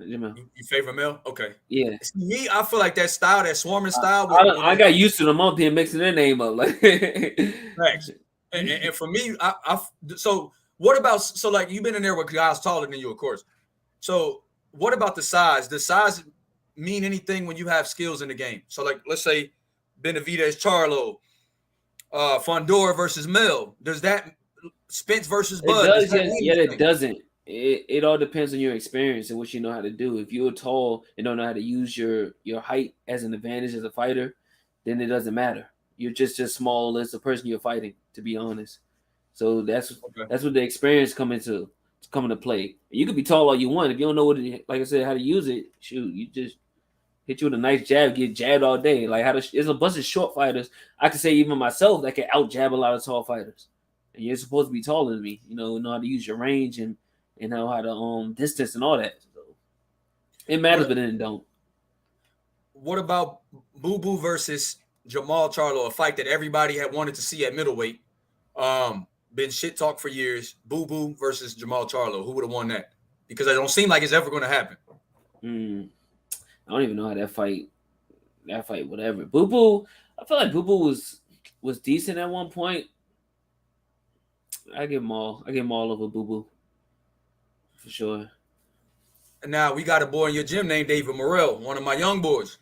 Jermell. You favor Mell? Okay. Yeah. Me, I feel like that style, that swarming style. I got used to them up here mixing their name up. Like, Facts. And for me, so what about, so like you've been in there with guys taller than you, of course. So what about the size? Does size mean anything when you have skills in the game? So like, let's say Benavidez, Charlo, Fedor versus Mell. Does that Spence versus Bud? It does, yet it doesn't. It all depends on your experience and what you know how to do. If you're tall and don't know how to use your height as an advantage as a fighter, then it doesn't matter. You're just as small as the person you're fighting, to be honest. So that's what the experience come into play. You could be tall all you want. If you don't know like I said, how to use it, shoot, you just hit you with a nice jab, get jabbed all day. Like there's a bunch of short fighters. I could say even myself that can out jab a lot of tall fighters. And you're supposed to be taller than me. Know how to use your range and know how to distance and all that. So it matters, but then it don't. What about Boo Boo versus Jermell Charlo, a fight that everybody had wanted to see at middleweight? Been shit talk for years. Boo Boo versus Jermell Charlo. Who would have won that? Because it don't seem like it's ever going to happen. I don't even know how that fight, whatever. Boo Boo, I feel like Boo Boo was decent at one point. I give him all over Boo Boo. For sure. And now we got a boy in your gym named David Morrell, one of my young boys.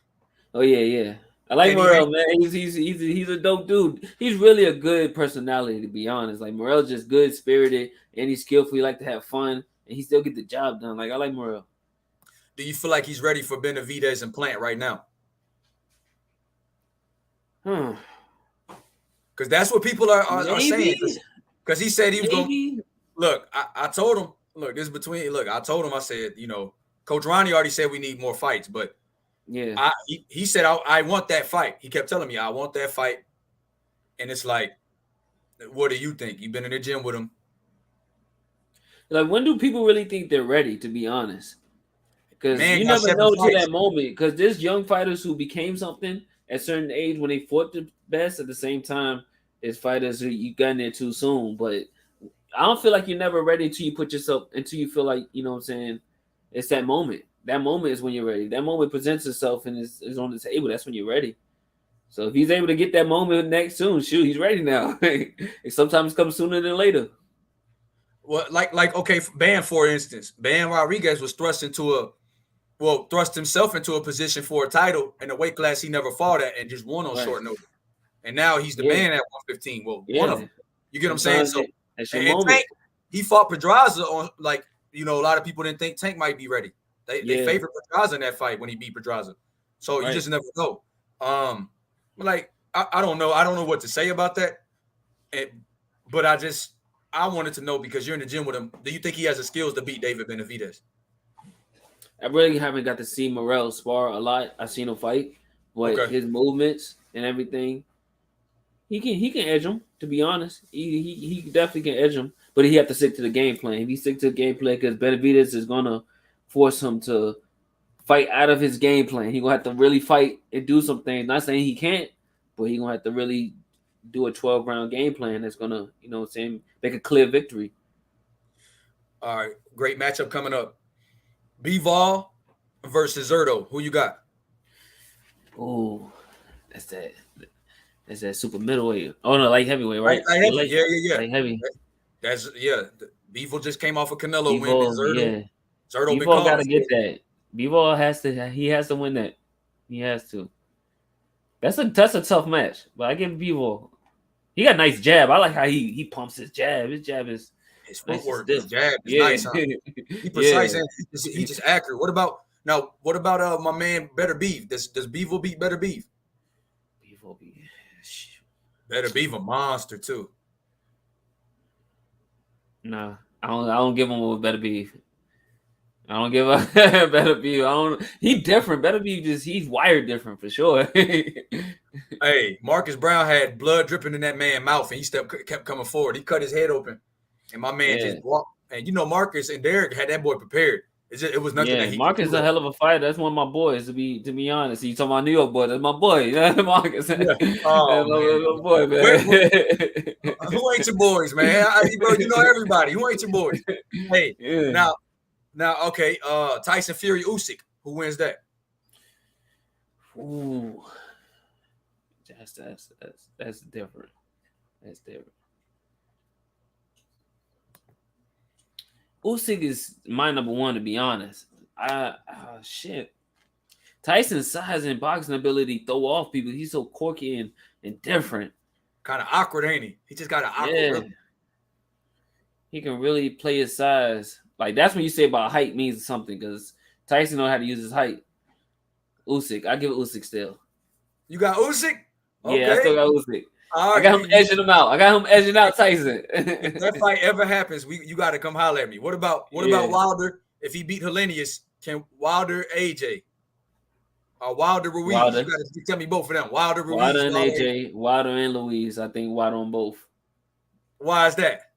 Oh yeah. I like Morrell, man. He's a dope dude. He's really a good personality, to be honest. Like Morrell's just good spirited and he's skillful. He like to have fun and he still get the job done. Like I like Morrell. Do you feel like he's ready for Benavidez and Plant right now? Because that's what people are saying. Because he said he was going. Look, I told him. Look, this is between. Look, I told him. I said, Coach Ronnie already said we need more fights, but yeah, he said I want that fight. He kept telling me I want that fight, and it's like, what do you think? You've been in the gym with him. Like, when do people really think they're ready? To be honest, because you never know to that moment. Because there's young fighters who became something at a certain age when they fought the best. At the same time, there's fighters who you got in there too soon, but. I don't feel like you're never ready until you feel like, you know what I'm saying, it's that moment. That moment is when you're ready. That moment presents itself and is on the table. That's when you're ready. So if he's able to get that moment next soon, shoot, he's ready now. It sometimes comes sooner than later. Well, okay, Ban, for instance, Ban Rodriguez was thrust himself into a position for a title in a weight class he never fought at and just won on short notice. And now he's the man at 115. Well, one of them. You get what I'm saying? So Tank, he fought Pedraza on, a lot of people didn't think Tank might be ready. They favored Pedraza in that fight when he beat Pedraza. So you just never know. I don't know. I don't know what to say about that. But I wanted to know, because you're in the gym with him, do you think he has the skills to beat David Benavidez? I really haven't got to see Morrell spar a lot. I've seen him fight, but his movements and everything, he can edge him. To be honest, he definitely can edge him, but he have to stick to the game plan. If he stick to the game plan, because Benavidez is gonna force him to fight out of his game plan. He gonna have to really fight and do some things. Not saying he can't, but he gonna have to really do a 12-round game plan that's gonna, make a clear victory. All right, great matchup coming up. Bivol versus Zerto. Who you got? Oh, that's that. That's that super middleweight. Oh no, light heavyweight, right? Light heavy. Yeah. Light heavy. That's Bivol just came off a Canelo win. Zerto Bivol got to get that. Bivol has to win that. He has to. That's a tough match, but I give Bivol. He got a nice jab. I like how he pumps his jab. His jab is his footwork. His jab is nice. Huh? He precise and he's just accurate. What about my man Better Beef? Does Bivol beat Better Beef? Better Beef a monster too. Nah, I don't give him with Better Beef. I don't give a Benavidez. I don't. He different. Benavidez he's wired different for sure. Hey, Marcus Brown had blood dripping in that man's mouth, and he kept coming forward. He cut his head open, and my man just walked. And Marcus and Derek had that boy prepared. It was nothing that he. Marcus is a hell of a fighter. That's one of my boys. To be honest, you talking about New York boy? That's my boy. Marcus. Yeah. Oh, my boy, man. Who ain't your boys, man? Bro, you know everybody. Who ain't your boys? Hey, now, okay. Tyson Fury Usyk. Who wins that? Ooh, that's different. That's different. Usyk is my number one, to be honest. Shit. Tyson's size and boxing ability throw off people. He's so quirky and different. Kind of awkward, ain't he? He just got an awkward look. He can really play his size. Like, that's when you say about height means something, because Tyson know how to use his height. Usyk. I give it Usyk still. You got Usyk? Okay. Yeah, I still got Usyk. I got him edging him out. I got him edging out Tyson. If that fight ever happens, you got to come holler at me. What about Wilder? If he beat Helenius, can Wilder AJ? Wilder Ruiz? You got to tell me both of them. Wilder Ruiz. Wilder and AJ. Wilder and Louise. I think Wilder on both. Why is that?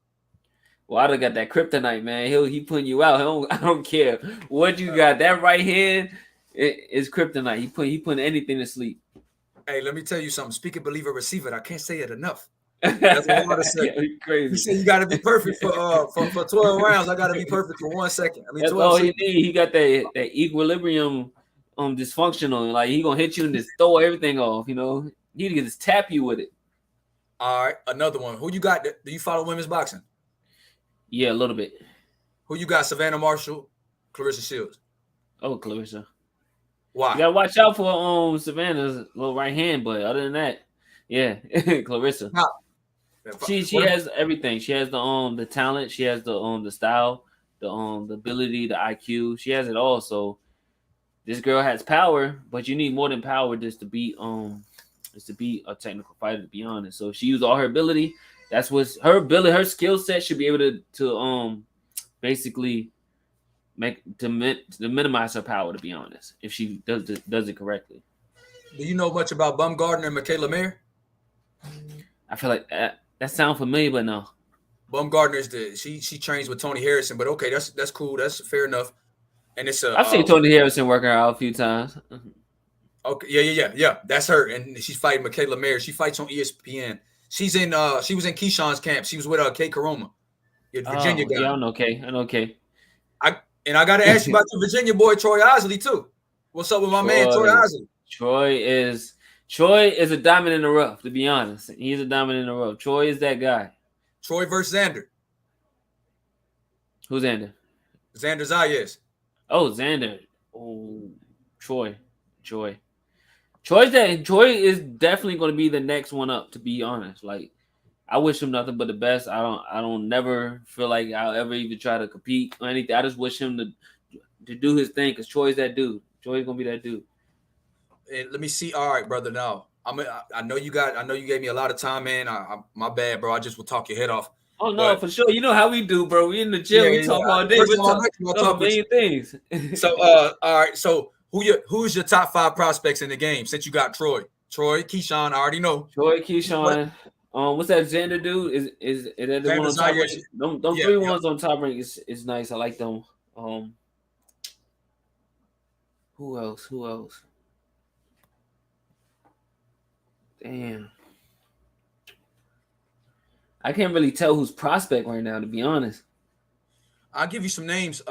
Wilder got that kryptonite, man. He putting you out. I don't care what you got. That right hand is kryptonite. He putting anything to sleep. Hey, let me tell you something. Speak it, believe it, receive it. I can't say it enough. That's what I want to say. Crazy. You said you got to be perfect for 12 rounds. I got to be perfect for 1 second. That's all he need. He got that equilibrium dysfunctional. Like, he gonna hit you and just throw everything off. He can just tap you with it. All right, another one. Who you got? Do you follow women's boxing? Yeah, a little bit. Who you got? Savannah Marshall, Clarissa Shields. Oh, Clarissa. Why? You gotta watch out for Savannah's little right hand, but other than that, yeah, Clarissa. How? She has everything. She has the talent. She has the style, the ability, the IQ. She has it all. So this girl has power, but you need more than power just to be a technical fighter. To be honest, so she used all her ability. That's what's her ability. Her skill set should be able to basically minimize her power, to be honest, if she does it correctly. Do you know much about Bumgardner and Michaela Mayer? I feel like that sounds familiar, but no. Bumgardner's she trains with Tony Harrison, but okay, that's cool. That's fair enough. And it's I've seen Tony Harrison work her out a few times. Okay, yeah. That's her, and she's fighting Michaela Mayer. She fights on ESPN. She was in Keyshawn's camp. She was with Kay Karoma, Virginia guy. Yeah, I know Kay. I got to ask you about the Virginia boy, Troy Osley, too. What's up with my man, Troy Osley? Troy is a diamond in the rough, to be honest. He's a diamond in the rough. Troy is that guy. Troy versus Xander. Who's Xander? Xander Zayas. Oh, Xander. Oh, Troy. Troy is definitely going to be the next one up, to be honest. Like, I wish him nothing but the best. I don't never feel like I'll ever even try to compete or anything. I just wish him to do his thing, because Troy's that dude. Troy's gonna be that dude. And let me see. All right, brother. Now I know you gave me a lot of time, man. My bad, bro. I just will talk your head off. Oh no, for sure. You know how we do, bro. We in the gym. We talk all day. We talk a million things. So all right. So who's your top 5 prospects in the game since you got Troy, Keyshawn? I already know. Troy, Keyshawn. What's that Xander dude? Is that the one on top rank? Them 3 ones on top rank is nice. I like them. Who else? Damn. I can't really tell who's prospect right now, to be honest. I'll give you some names.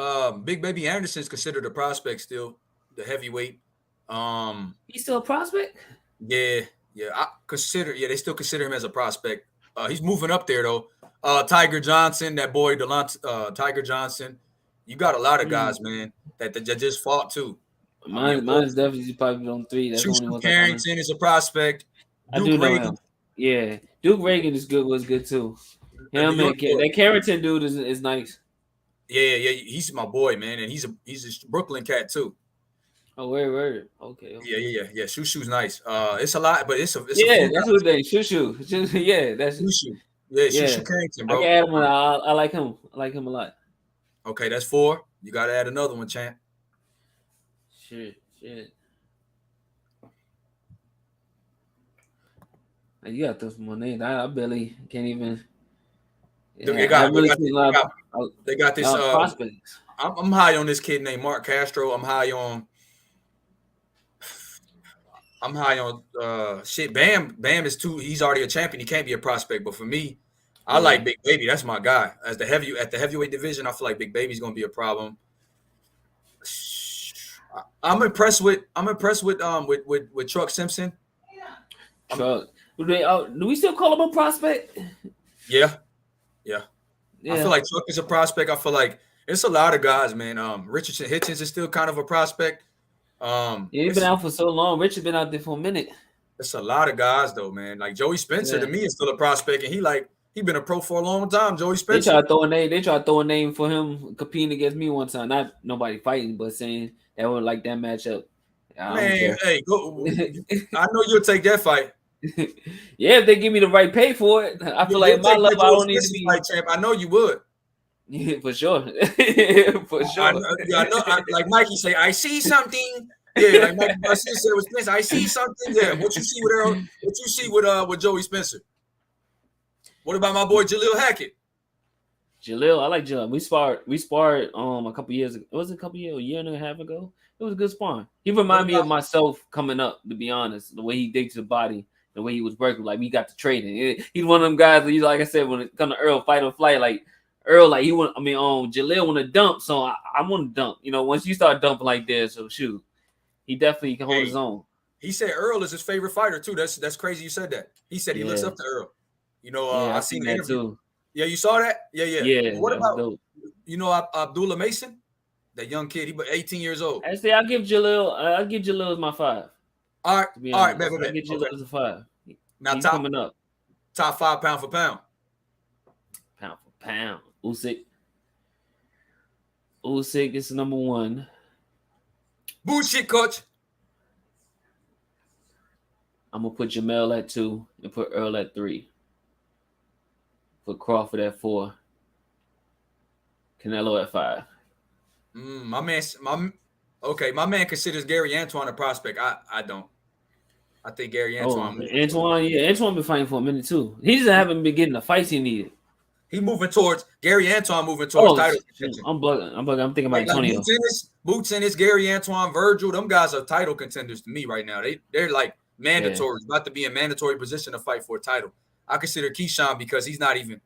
Big Baby Anderson's considered a prospect still, the heavyweight. He's still a prospect? Yeah. They still consider him as a prospect. He's moving up there though. Tiger Johnson, that boy Tiger Johnson. You got a lot of guys, man, that just fought too. Mine's definitely probably on 3. That's Shushu Carrington is a prospect. I do know him. Yeah, Duke Reagan was good too. Him and that Carrington dude is nice. Yeah, he's my boy, man, and he's a Brooklyn cat too. Oh, word. Okay. Yeah. Shushu's nice. It's a lot, but it's that's what they Shushu. Yeah, that's Shushu. Yeah, Shushu Carrington, bro. I can add him. I like him. I like him a lot. Okay, that's 4. You got to add another one, champ. Shit. You got those more names. I barely can't even. Yeah, They I got, really seen they got this. Prospects. I'm high on this kid named Mark Castro. I'm high on shit. Bam is too. He's already a champion. He can't be a prospect. But for me, I like Big Baby. That's my guy. As the heavyweight division, I feel like Big Baby's gonna be a problem. I'm impressed with Truck Simpson. Truck. Do we still call him a prospect? Yeah. I feel like Truck is a prospect. I feel like it's a lot of guys, man. Richardson Hitchens is still kind of a prospect. He's been out for so long. Richard's been out there for a minute. It's a lot of guys though, man. Like Joey Spencer to me is still a prospect, and he been a pro for a long time. Joey Spencer. They tried to throw a name for him competing against me one time. Not nobody fighting, but saying that would like that matchup. Man, hey, go. I know you'll take that fight. Yeah, if they give me the right pay for it, I feel like my level I don't need to be fight champ. I know you would. Yeah, for sure. For sure. I know. Like Mikey say, I see something. Yeah, like Mikey Garcia said with Spencer, I see something. Yeah, what you see with Errol? What you see with Joey Spencer? What about my boy Jaleel Hackett? I like Jaleel. We sparred a couple years ago. Was it a year and a half ago? It was a good sparring. He reminded me of myself coming up, to be honest. The way he digs the body, the way he was working, like we got to trading. He's one of them guys that like I said, when it comes to Errol fight or flight, like Errol, like Jaleel want to dump, so I want to dump. Once you start dumping like this, so shoot, he definitely can hold his own. He said Errol is his favorite fighter too. That's crazy. You said that. He said he looks up to Errol. I seen that too. Yeah, you saw that? Yeah. What about dope. Abdullah Mason, that young kid? He was 18 years old. Actually, I'll give Jaleel as my 5. All right, bet. I'll give Jaleel as a 5. Now he's coming up. Top 5 pound for pound. Pound for pound. Usyk is number 1. Bullshit, coach. I'm gonna put Jermell at 2 and put Earl at 3. Put Crawford at 4. Canelo at 5. My man considers Gary Antoine a prospect. I don't. I think Gary Antoine. Antoine been fighting for a minute too. He just haven't been getting the fights he needed. Gary Antoine moving towards title contention. I'm bugging. I'm thinking about Antonio. Boots Ennis, Gary Antoine, Virgil. Them guys are title contenders to me right now. They're like mandatory, about to be in mandatory position to fight for a title. I consider Keyshawn because he's not even,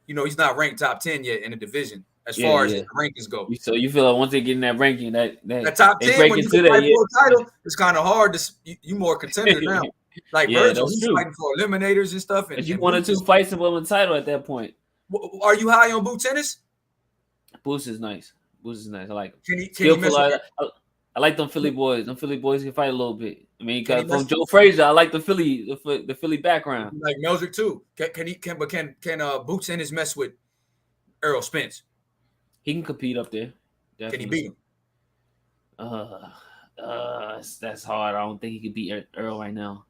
he's not ranked top 10 yet in the division as far as the rankings go. So you feel like once they get in that ranking, that top 10 when you fight for a title, it's kind of hard to you more contender now. Like Virgil, he's fighting for eliminators and stuff. And you 1 or 2 fights to win the title at that point. Are you high on Boots Ennis? Boots is nice. I like him. I like them Philly boys. Them Philly boys can fight a little bit. I mean, from Joe Frazier, I like the Philly background. Like Meldrick too. Can Boots Ennis mess with Errol Spence? He can compete up there. Definitely. Can he beat him? That's hard. I don't think he could beat Errol right now.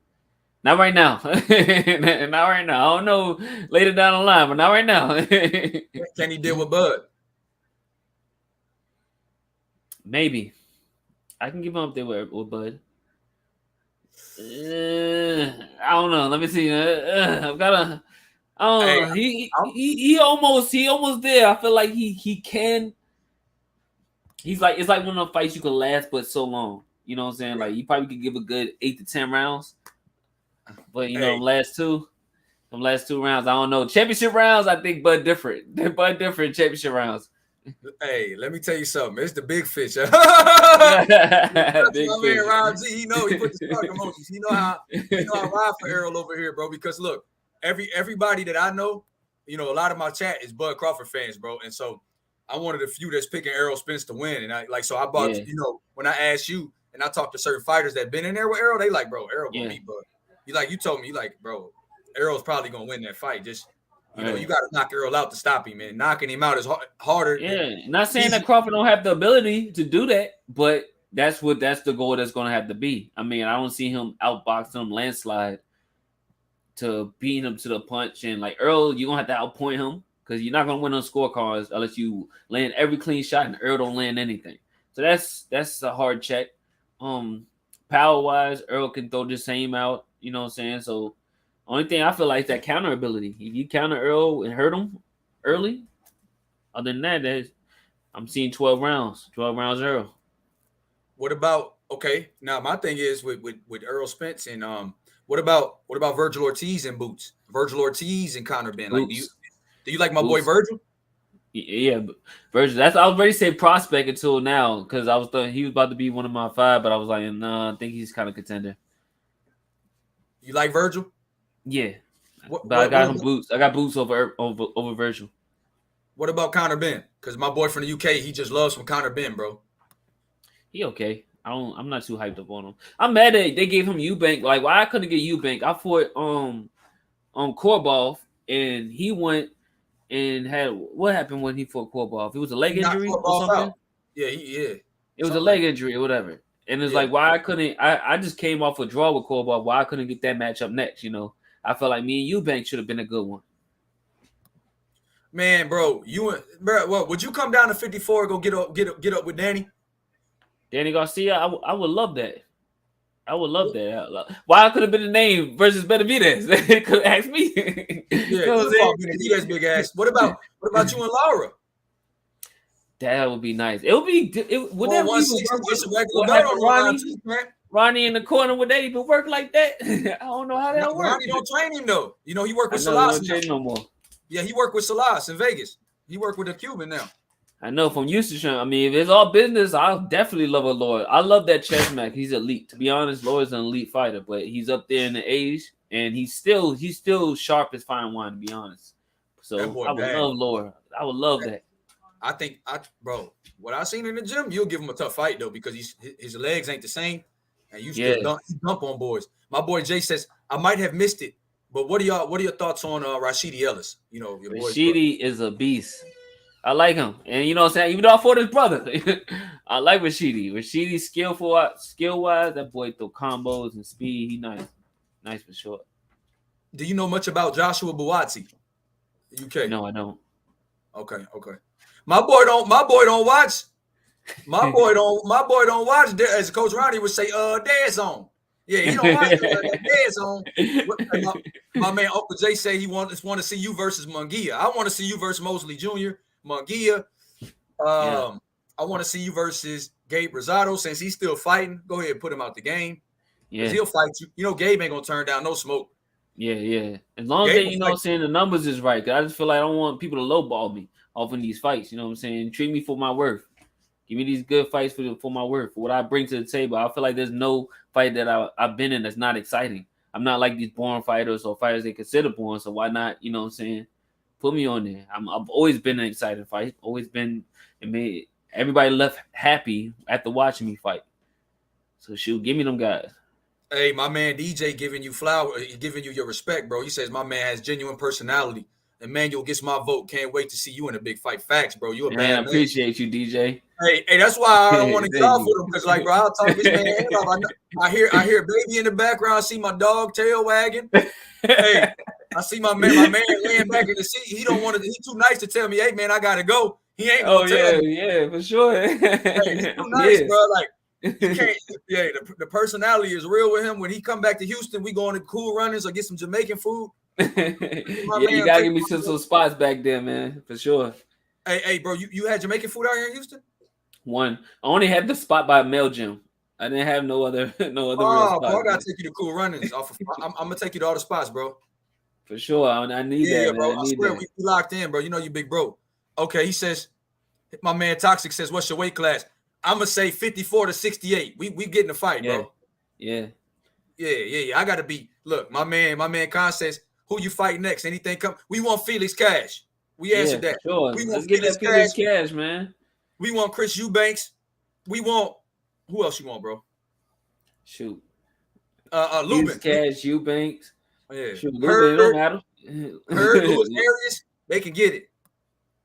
Not right now. Not right now. I don't know later down the line, but not right now. Can he deal with Bud? Maybe. I can give him up there with Bud. I don't know. Let me see. I've got to. I don't know. He almost there. I feel like he can. He's like, it's like one of the fights you can last but so long. You know what I'm saying? Like you probably could give a good 8 to 10 rounds. But last two rounds, I don't know. Championship rounds, I think Bud different. Bud different championship rounds. Hey, let me tell you something. It's the big fish. Big my man Rob G, he put the spark emojis. He know how I ride for Errol over here, bro. Because look, everybody that I know, a lot of my chat is Bud Crawford fans, bro. And so I'm one of the few that's picking Errol Spence to win. And I bought, when I asked you and I talked to certain fighters that been in there with Errol, they like, bro, Errol gonna beat Bud. You told me, bro, Errol's probably gonna win that fight. Just you got to knock Errol out to stop him, man. Knocking him out is harder. Yeah, not saying that Crawford don't have the ability to do that, but that's the goal that's gonna have to be. I mean, I don't see him outboxing him landslide to beating him to the punch, and like Errol, you're gonna have to outpoint him. because you're not gonna win on scorecards unless you land every clean shot and Earl don't land anything. So that's a hard check. Power wise, Earl can throw the same out. You know what I'm saying? So only thing I feel like is that counter ability. If you counter Earl and hurt him early, other than that, I'm seeing 12 rounds. 12 rounds Earl. What about now my thing is with Errol Spence and what about Virgil Ortiz and Boots? Virgil Ortiz and Conor Ben. Like, do you like my boy Virgil? Yeah, Virgil. I was ready to say prospect until now because I was thinking he was about to be one of my 5, but I was like, nah, I think he's kind of contender. You like Virgil? Yeah, I got him Boots. I got Boots over Virgil. What about Conor Ben? Because my boy from the UK, he just loves some Conor Ben, bro. He okay. I'm not too hyped up on him. I'm mad that they gave him Eubank. Like, why I couldn't get Eubank? I fought Korobov and he went and had what happened when he fought Korobov? It was a leg injury or something. Out. Yeah, it was a leg injury or whatever. And it's like why I couldn't. I just came off a draw with Korobov. Why I couldn't get that matchup next? You know, I felt like me and Eubank should have been a good one. Man, bro, what would you come down to 54 and go get up with Danny? Danny Garcia, I would love that. I would love that. Why could have been the name versus Benavidez? They could ask me. Yeah, Benavidez big ass. What about you and Laura? That would be nice. It would be. Would that even work? Ronnie in the corner, would that even work like that? I don't know how that works. Ronnie don't train him though. You know he worked with Salas. Don't train no more. Yeah, he worked with Salas in Vegas. He worked with a Cuban now. I know from Houston. I mean, if it's all business, I'll definitely love a Lloyd. I love that chess match. He's elite. To be honest, Lloyd's an elite fighter, but he's up there in the age, and he's still sharp as fine wine. To be honest, so I would love Lloyd. I would love that. I think, bro, what I seen in the gym, you'll give him a tough fight though because his legs ain't the same, and you still dump on boys. My boy Jay says I might have missed it, but what are your thoughts on Rashidi Ellis? You know, your boy. Rashidi is a beast. I like him. And you know what I'm saying? Even though I fought his brother, I like Rashidi. Rashidi skill-wise, that boy throw combos and speed. He nice. Nice for sure. Do you know much about Joshua Buatsi? UK? No, I don't. Okay. My boy don't watch. My boy don't watch. As Coach Ronnie would say, dead zone. Yeah, he don't watch dead zone. My man Uncle Jay say he want to see you versus Munguia. I want to see you versus Mosley Jr., Munguia. I want to see you versus Gabe Rosado since he's still fighting. Go ahead and put him out the game. Yeah, he'll fight you. You know, Gabe ain't gonna turn down no smoke. Yeah. As long as they, saying the numbers is right. I just feel like I don't want people to lowball me off in these fights. You know what I'm saying? Treat me for my worth. Give me these good fights for my worth, for what I bring to the table. I feel like there's no fight that I've been in that's not exciting. I'm not like these boring fighters or fighters they consider boring. So why not? You know what I'm saying? Put me on there. I've always been an exciting fight. Always been, and made everybody left happy after watching me fight. So shoot, give me them guys. Hey, my man DJ giving you your respect, bro. He says my man has genuine personality. Emmanuel gets my vote. Can't wait to see you in a big fight. Facts, bro. You a man. I appreciate you, DJ. Hey, that's why I don't want to golf with him because, like, bro, I'll talk this man head off. I hear baby in the background. I see my dog tail wagging. Hey, I see my man laying back in the seat. He don't want to. He's too nice to tell me, hey, man, I gotta go. He ain't gonna tell me. Yeah, for sure. Hey, he's too nice, bro. Like, you can't. Yeah, the personality is real with him. When he come back to Houston, we going to Cool Runnings or get some Jamaican food. You gotta give me some spots back there, man, for sure. Hey, bro, you had Jamaican food out here in Houston? One. I only had the spot by Mell Gym. I didn't have no other real spots. Bro, I gotta take you to Cool Runnings. I'm gonna take you to all the spots, bro. For sure. I need that, man. Bro. I swear we locked in, bro. You know you big bro. Okay, he says, my man Toxic says, what's your weight class? I'm gonna say 54 to 68. We getting the fight, bro. Yeah. I gotta be. Look, my man Khan says, who you fight next? Anything come? We want Felix Cash. We answered that. Sure. We want Let's get that Felix Cash, man. We want Chris Eubanks. We want who else you want, bro? Shoot. Lubin. Cash, Eubanks. Yeah. Shoot, Lubin, don't matter. Lewis Arias, they can get it.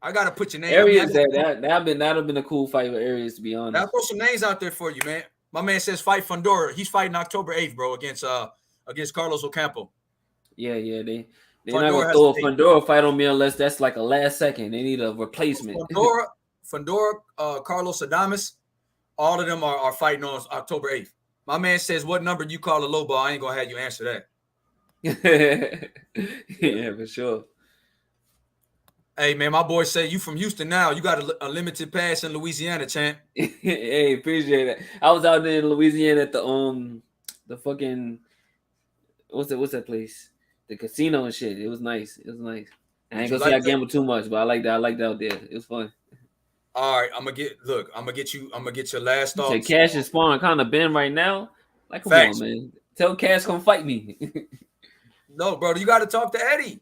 I gotta put your name. Arias, that'd have been a cool fight with Arias, to be honest. I'll throw some names out there for you, man. My man says fight Fundora. He's fighting October 8th, bro, against Carlos Ocampo. Yeah. They're not gonna throw a Fundora fight on me unless that's like a last second. They need a replacement. Fundora, Carlos Adames, all of them are fighting on October 8th. My man says, what number do you call a low ball? I ain't gonna have you answer that. Yeah, for sure. Hey man, my boy say you from Houston now. You got a limited pass in Louisiana, champ. Hey, appreciate it. I was out there in Louisiana at the fucking what's that place? The casino and shit. It was nice. I ain't gonna say I gambled too much, but I like that. I liked out there. It was fun. All right, I'm gonna get your last thoughts. Say Cash is Sparring kind of been right now. Like, come on, man. Tell Cash come fight me. No, bro, you got to talk to Eddie.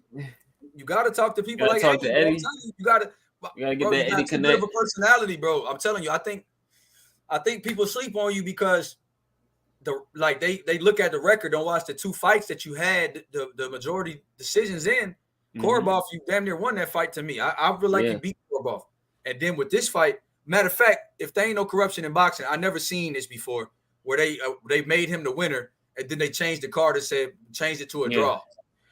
You got to talk to people like Eddie. To Eddie. You got to get that Eddie connect. A personality, bro. I'm telling you. I think people sleep on you because they look at the record, don't watch the 2 fights that you had the majority decisions in. Korobov, you damn near won that fight to me. I feel like you beat Korobov. And then with this fight, matter of fact, if there ain't no corruption in boxing, I never seen this before, where they made him the winner and then they changed the card and changed it to a draw.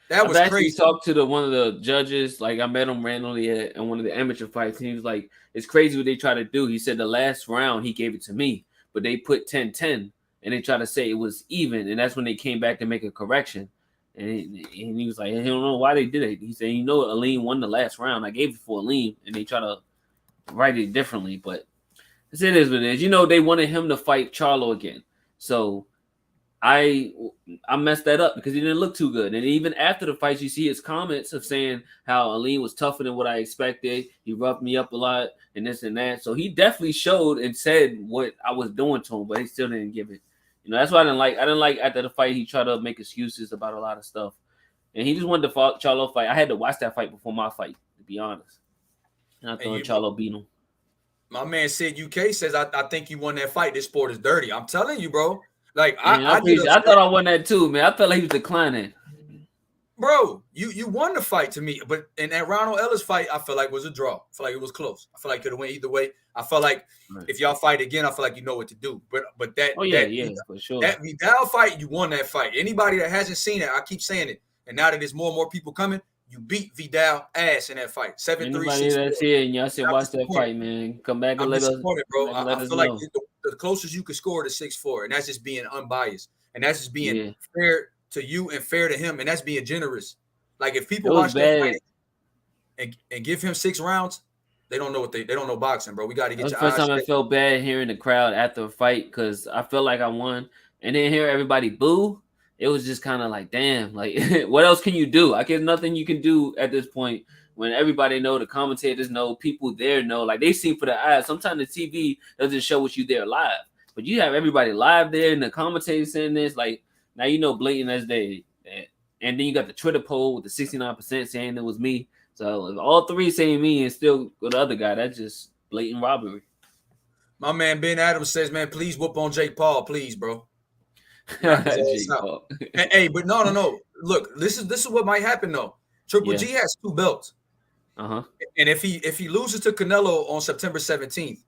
That was crazy. I talked to one of the judges. Like, I met him randomly at one of the amateur fights. And he was like, it's crazy what they try to do. He said the last round he gave it to me, but they put 10-10 and they try to say it was even. And that's when they came back to make a correction. And he was like, I don't know why they did it. He said, Aleem won the last round. I gave it for Aleem, and they try to write it differently. But it is what it is. They wanted him to fight Charlo again. So I messed that up because he didn't look too good. And even after the fight, you see his comments of saying how Aleem was tougher than what I expected. He roughed me up a lot and this and that. So he definitely showed and said what I was doing to him, but he still didn't give it. That's why I didn't like. I didn't like after the fight he tried to make excuses about a lot of stuff, and he just wanted the Charlo fight. I had to watch that fight before my fight, to be honest. And I thought Charlo beat him. My man Sid UK says, I think you won that fight. This sport is dirty. I'm telling you, bro. Like I thought I won that too, man. I felt like he was declining. Bro, you won the fight to me, but in that Ronald Ellis fight, I feel like it was a draw. I feel like it was close. I feel like it could have went either way. I felt like if y'all fight again, I feel like you know what to do. But that for sure. That Vidal fight, you won that fight. Anybody that hasn't seen it, I keep saying it. And now that there's more and more people coming, you beat Vidal ass in that fight. 7-3. Anybody that's here and y'all said watch that fight, man. Come back and let us, bro. I feel like the closest you could score to 6-4, and that's just being unbiased, and that's just being fair to you and fair to him, and that's being generous. Like if people watch that fight and give him 6 rounds, they don't know they don't know boxing, bro. We got to get your eyes. First time I felt bad hearing the crowd after a fight because I felt like I won, and then hear everybody boo. It was just kind of like, damn, like what else can you do? I guess nothing you can do at this point when everybody know, the commentators know, people there know, like they see for the eyes. Sometimes the TV doesn't show what you there live, but you have everybody live there and the commentators saying this, like now blatant as day. And then you got the Twitter poll with the 69% saying it was me. So if all 3 saying me and still go the other guy, that's just blatant robbery. My man Ben Adams says, man, please whoop on Jake Paul, please, bro. Hey, but no. Look, this is what might happen though. Triple G has 2 belts. And if he loses to Canelo on September 17th,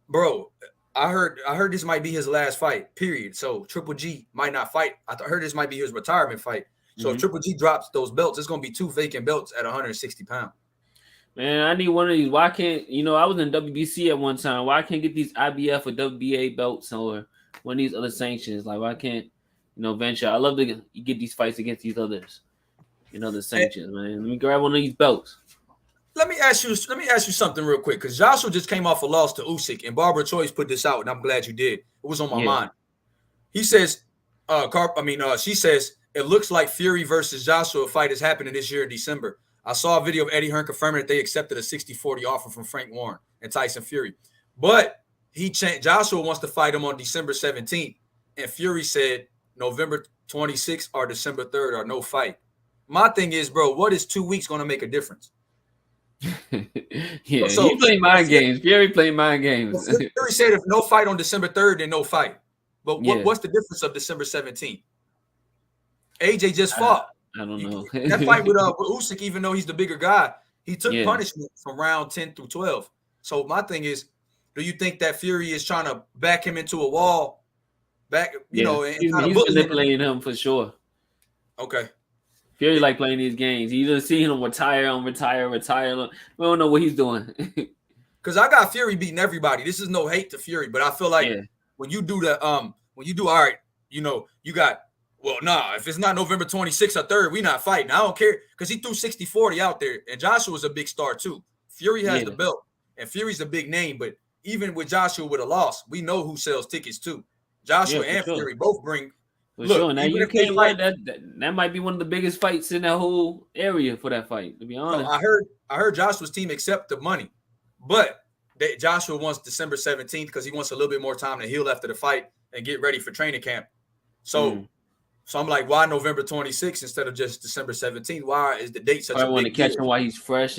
bro, I heard this might be his last fight, period. So Triple G might not fight. I heard this might be his retirement fight. So if Triple G drops those belts, it's gonna be 2 vacant belts at 160 pounds. Man, I need one of these. Why can't I was in WBC at one time. Why can't get these IBF or WBA belts or one of these other sanctions? Like why can't venture? I love to get these fights against these others, the sanctions, man. Let me grab one of these belts. Let me ask you something real quick, because Joshua just came off a loss to Usyk, and Barbara Choice put this out, and I'm glad you did. It was on my mind. He says, she says, it looks like Fury versus Joshua fight is happening this year in December. I saw a video of Eddie Hearn confirming that they accepted a 60-40 offer from Frank Warren and Tyson Fury. But Joshua wants to fight him on December 17th, and Fury said November 26th or December 3rd or no fight. My thing is, bro, what is 2 weeks going to make a difference? He playing mind games. Fury playing mind games. Fury said if no fight on December 3rd, then no fight. But what's the difference of December 17th? AJ just fought. I don't know. That fight with Usyk, even though he's the bigger guy, he took punishment from round 10 through 12. So my thing is, do you think that Fury is trying to back him into a wall? And he's manipulating him for sure. Okay. Fury like playing these games. You just see him retire. We don't know what he's doing. Because I got Fury beating everybody. This is no hate to Fury, but I feel like when you do all right, you got, if it's not November 26th or 3rd, we not fighting. I don't care because he threw 60-40 out there, and Joshua was a big star too. Fury has the belt, and Fury's a big name, but even with Joshua with a loss, we know who sells tickets too. Joshua and Fury both bring. For sure. Now you can't fight that might be one of the biggest fights in that whole area for that fight, to be honest. So I heard Joshua's team accept the money, but Joshua wants December 17th because he wants a little bit more time to heal after the fight and get ready for training camp. So I'm like, why November 26th instead of just December 17th? Why is the date such a big deal? I want to catch him while he's fresh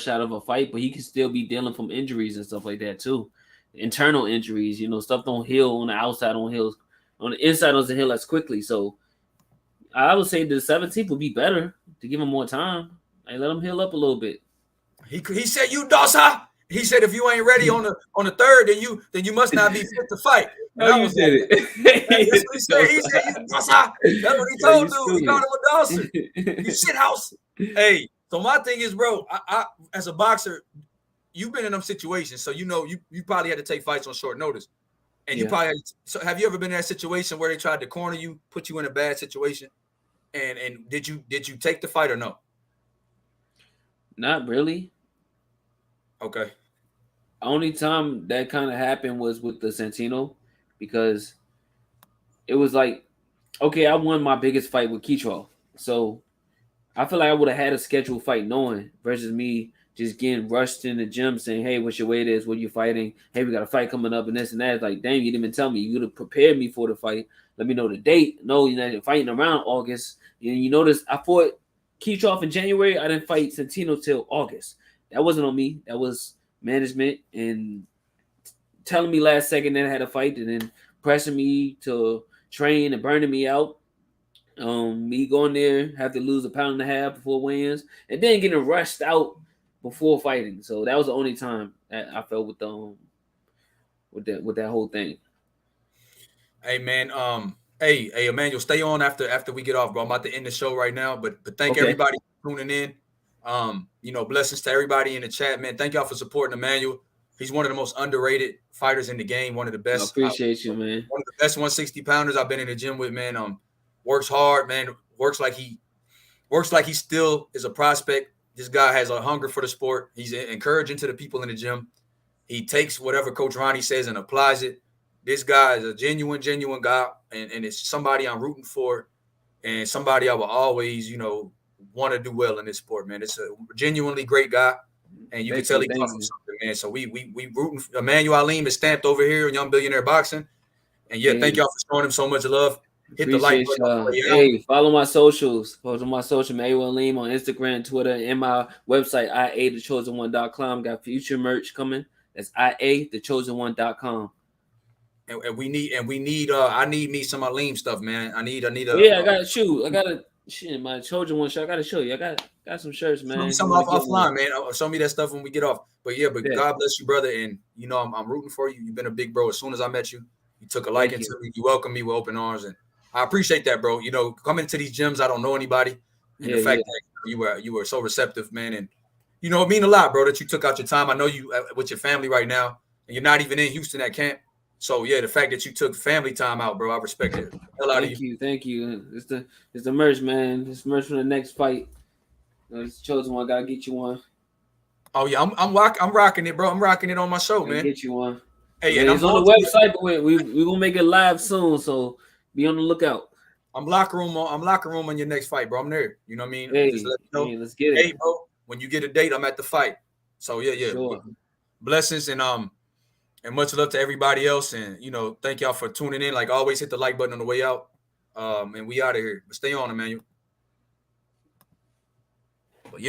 out of a fight, but he can still be dealing from injuries and stuff like that too. Internal injuries, stuff don't heal on the outside, don't heal on the inside, doesn't heal as quickly. So I would say the 17th would be better to give him more time and let him heal up a little bit. He said, "You dosa." He said, "If you ain't ready on the 3rd, then you must not be fit to fight." No, you said it. That's what he said. He said, "You dosa." That's what he told dude. He called him a Dawson. You shit house. Hey, so my thing is, bro, I as a boxer, you've been in them situations, so you probably had to take fights on short notice. And you probably have you ever been in that situation where they tried to corner you, put you in a bad situation? And did you take the fight or no? Not really. Okay. Only time that kind of happened was with the Santino, because it was like, okay, I won my biggest fight with Keyshawn. So I feel like I would have had a scheduled fight knowing versus me just getting rushed in the gym saying, hey, what's your weight is? What are you fighting? Hey, we got a fight coming up and this and that. It's like, damn, you didn't even tell me. You would have prepared me for the fight. Let me know the date. No, you're fighting around August. You notice I fought Keyshawn in January. I didn't fight Santino till August. That wasn't on me. That was management and telling me last second that I had a fight and then pressing me to train and burning me out. Me going there, have to lose 1.5 pounds before weigh-ins, and then getting rushed out before fighting. So that was the only time that I felt with that whole thing. Hey man, hey Immanuwel, stay on after we get off, bro. I'm about to end the show right now, but thank everybody for tuning in. Blessings to everybody in the chat, man. Thank y'all for supporting Immanuwel. He's one of the most underrated fighters in the game. One of the best. I appreciate you, man. One of the best 160 pounders I've been in the gym with, man. Works hard, man. Works like he still is a prospect. This guy has a hunger for the sport. He's encouraging to the people in the gym. He takes whatever Coach Ronnie says and applies it. This guy is a genuine guy, and it's somebody I'm rooting for, and somebody I will always, want to do well in this sport, man. It's a genuinely great guy, and you can tell he comes from something, man. So we rooting. Immanuwel Aleem is stamped over here in Young Billionaire Boxing, and thank y'all for showing him so much love. Hit the like button. Hey, follow my socials. Follow my social, Immanuwel Aleem on Instagram, Twitter, and my website, iathechosen1.com. Got future merch coming. That's iathechosen1.com. And we need I need me some Aleem stuff, man. I need a I got a shoe. I got a shit, my Chosen One shirt. I gotta show you. I got some shirts, man. Some offline, man. Show me that stuff when we get off. But God bless you, brother. And I'm rooting for you. You've been a big bro. As soon as I met you, you took a liking to me. You welcomed me with open arms, and I appreciate that, bro. Coming to these gyms, I don't know anybody, and the fact that you were so receptive, man, and it mean a lot, bro, that you took out your time. I know you with your family right now, and you're not even in Houston at camp. So the fact that you took family time out, bro, I respect it. Thank you. It's the merch, man. It's merch for the next fight. It's Chosen One. Gotta get you one. Oh yeah, I'm rocking it, bro. I'm rocking it on my show, man. Get you one. Hey, and it's on the website, but we gonna make it live soon, so be on the lookout. I'm locker room on your next fight, bro. I'm there. You know what I mean? Hey, just let me know. Hey, let's get it. Hey, bro, when you get a date, I'm at the fight. So yeah. Sure. Blessings and much love to everybody else. And thank y'all for tuning in. Like always, hit the like button on the way out. And we out of here. But stay on, Immanuwel.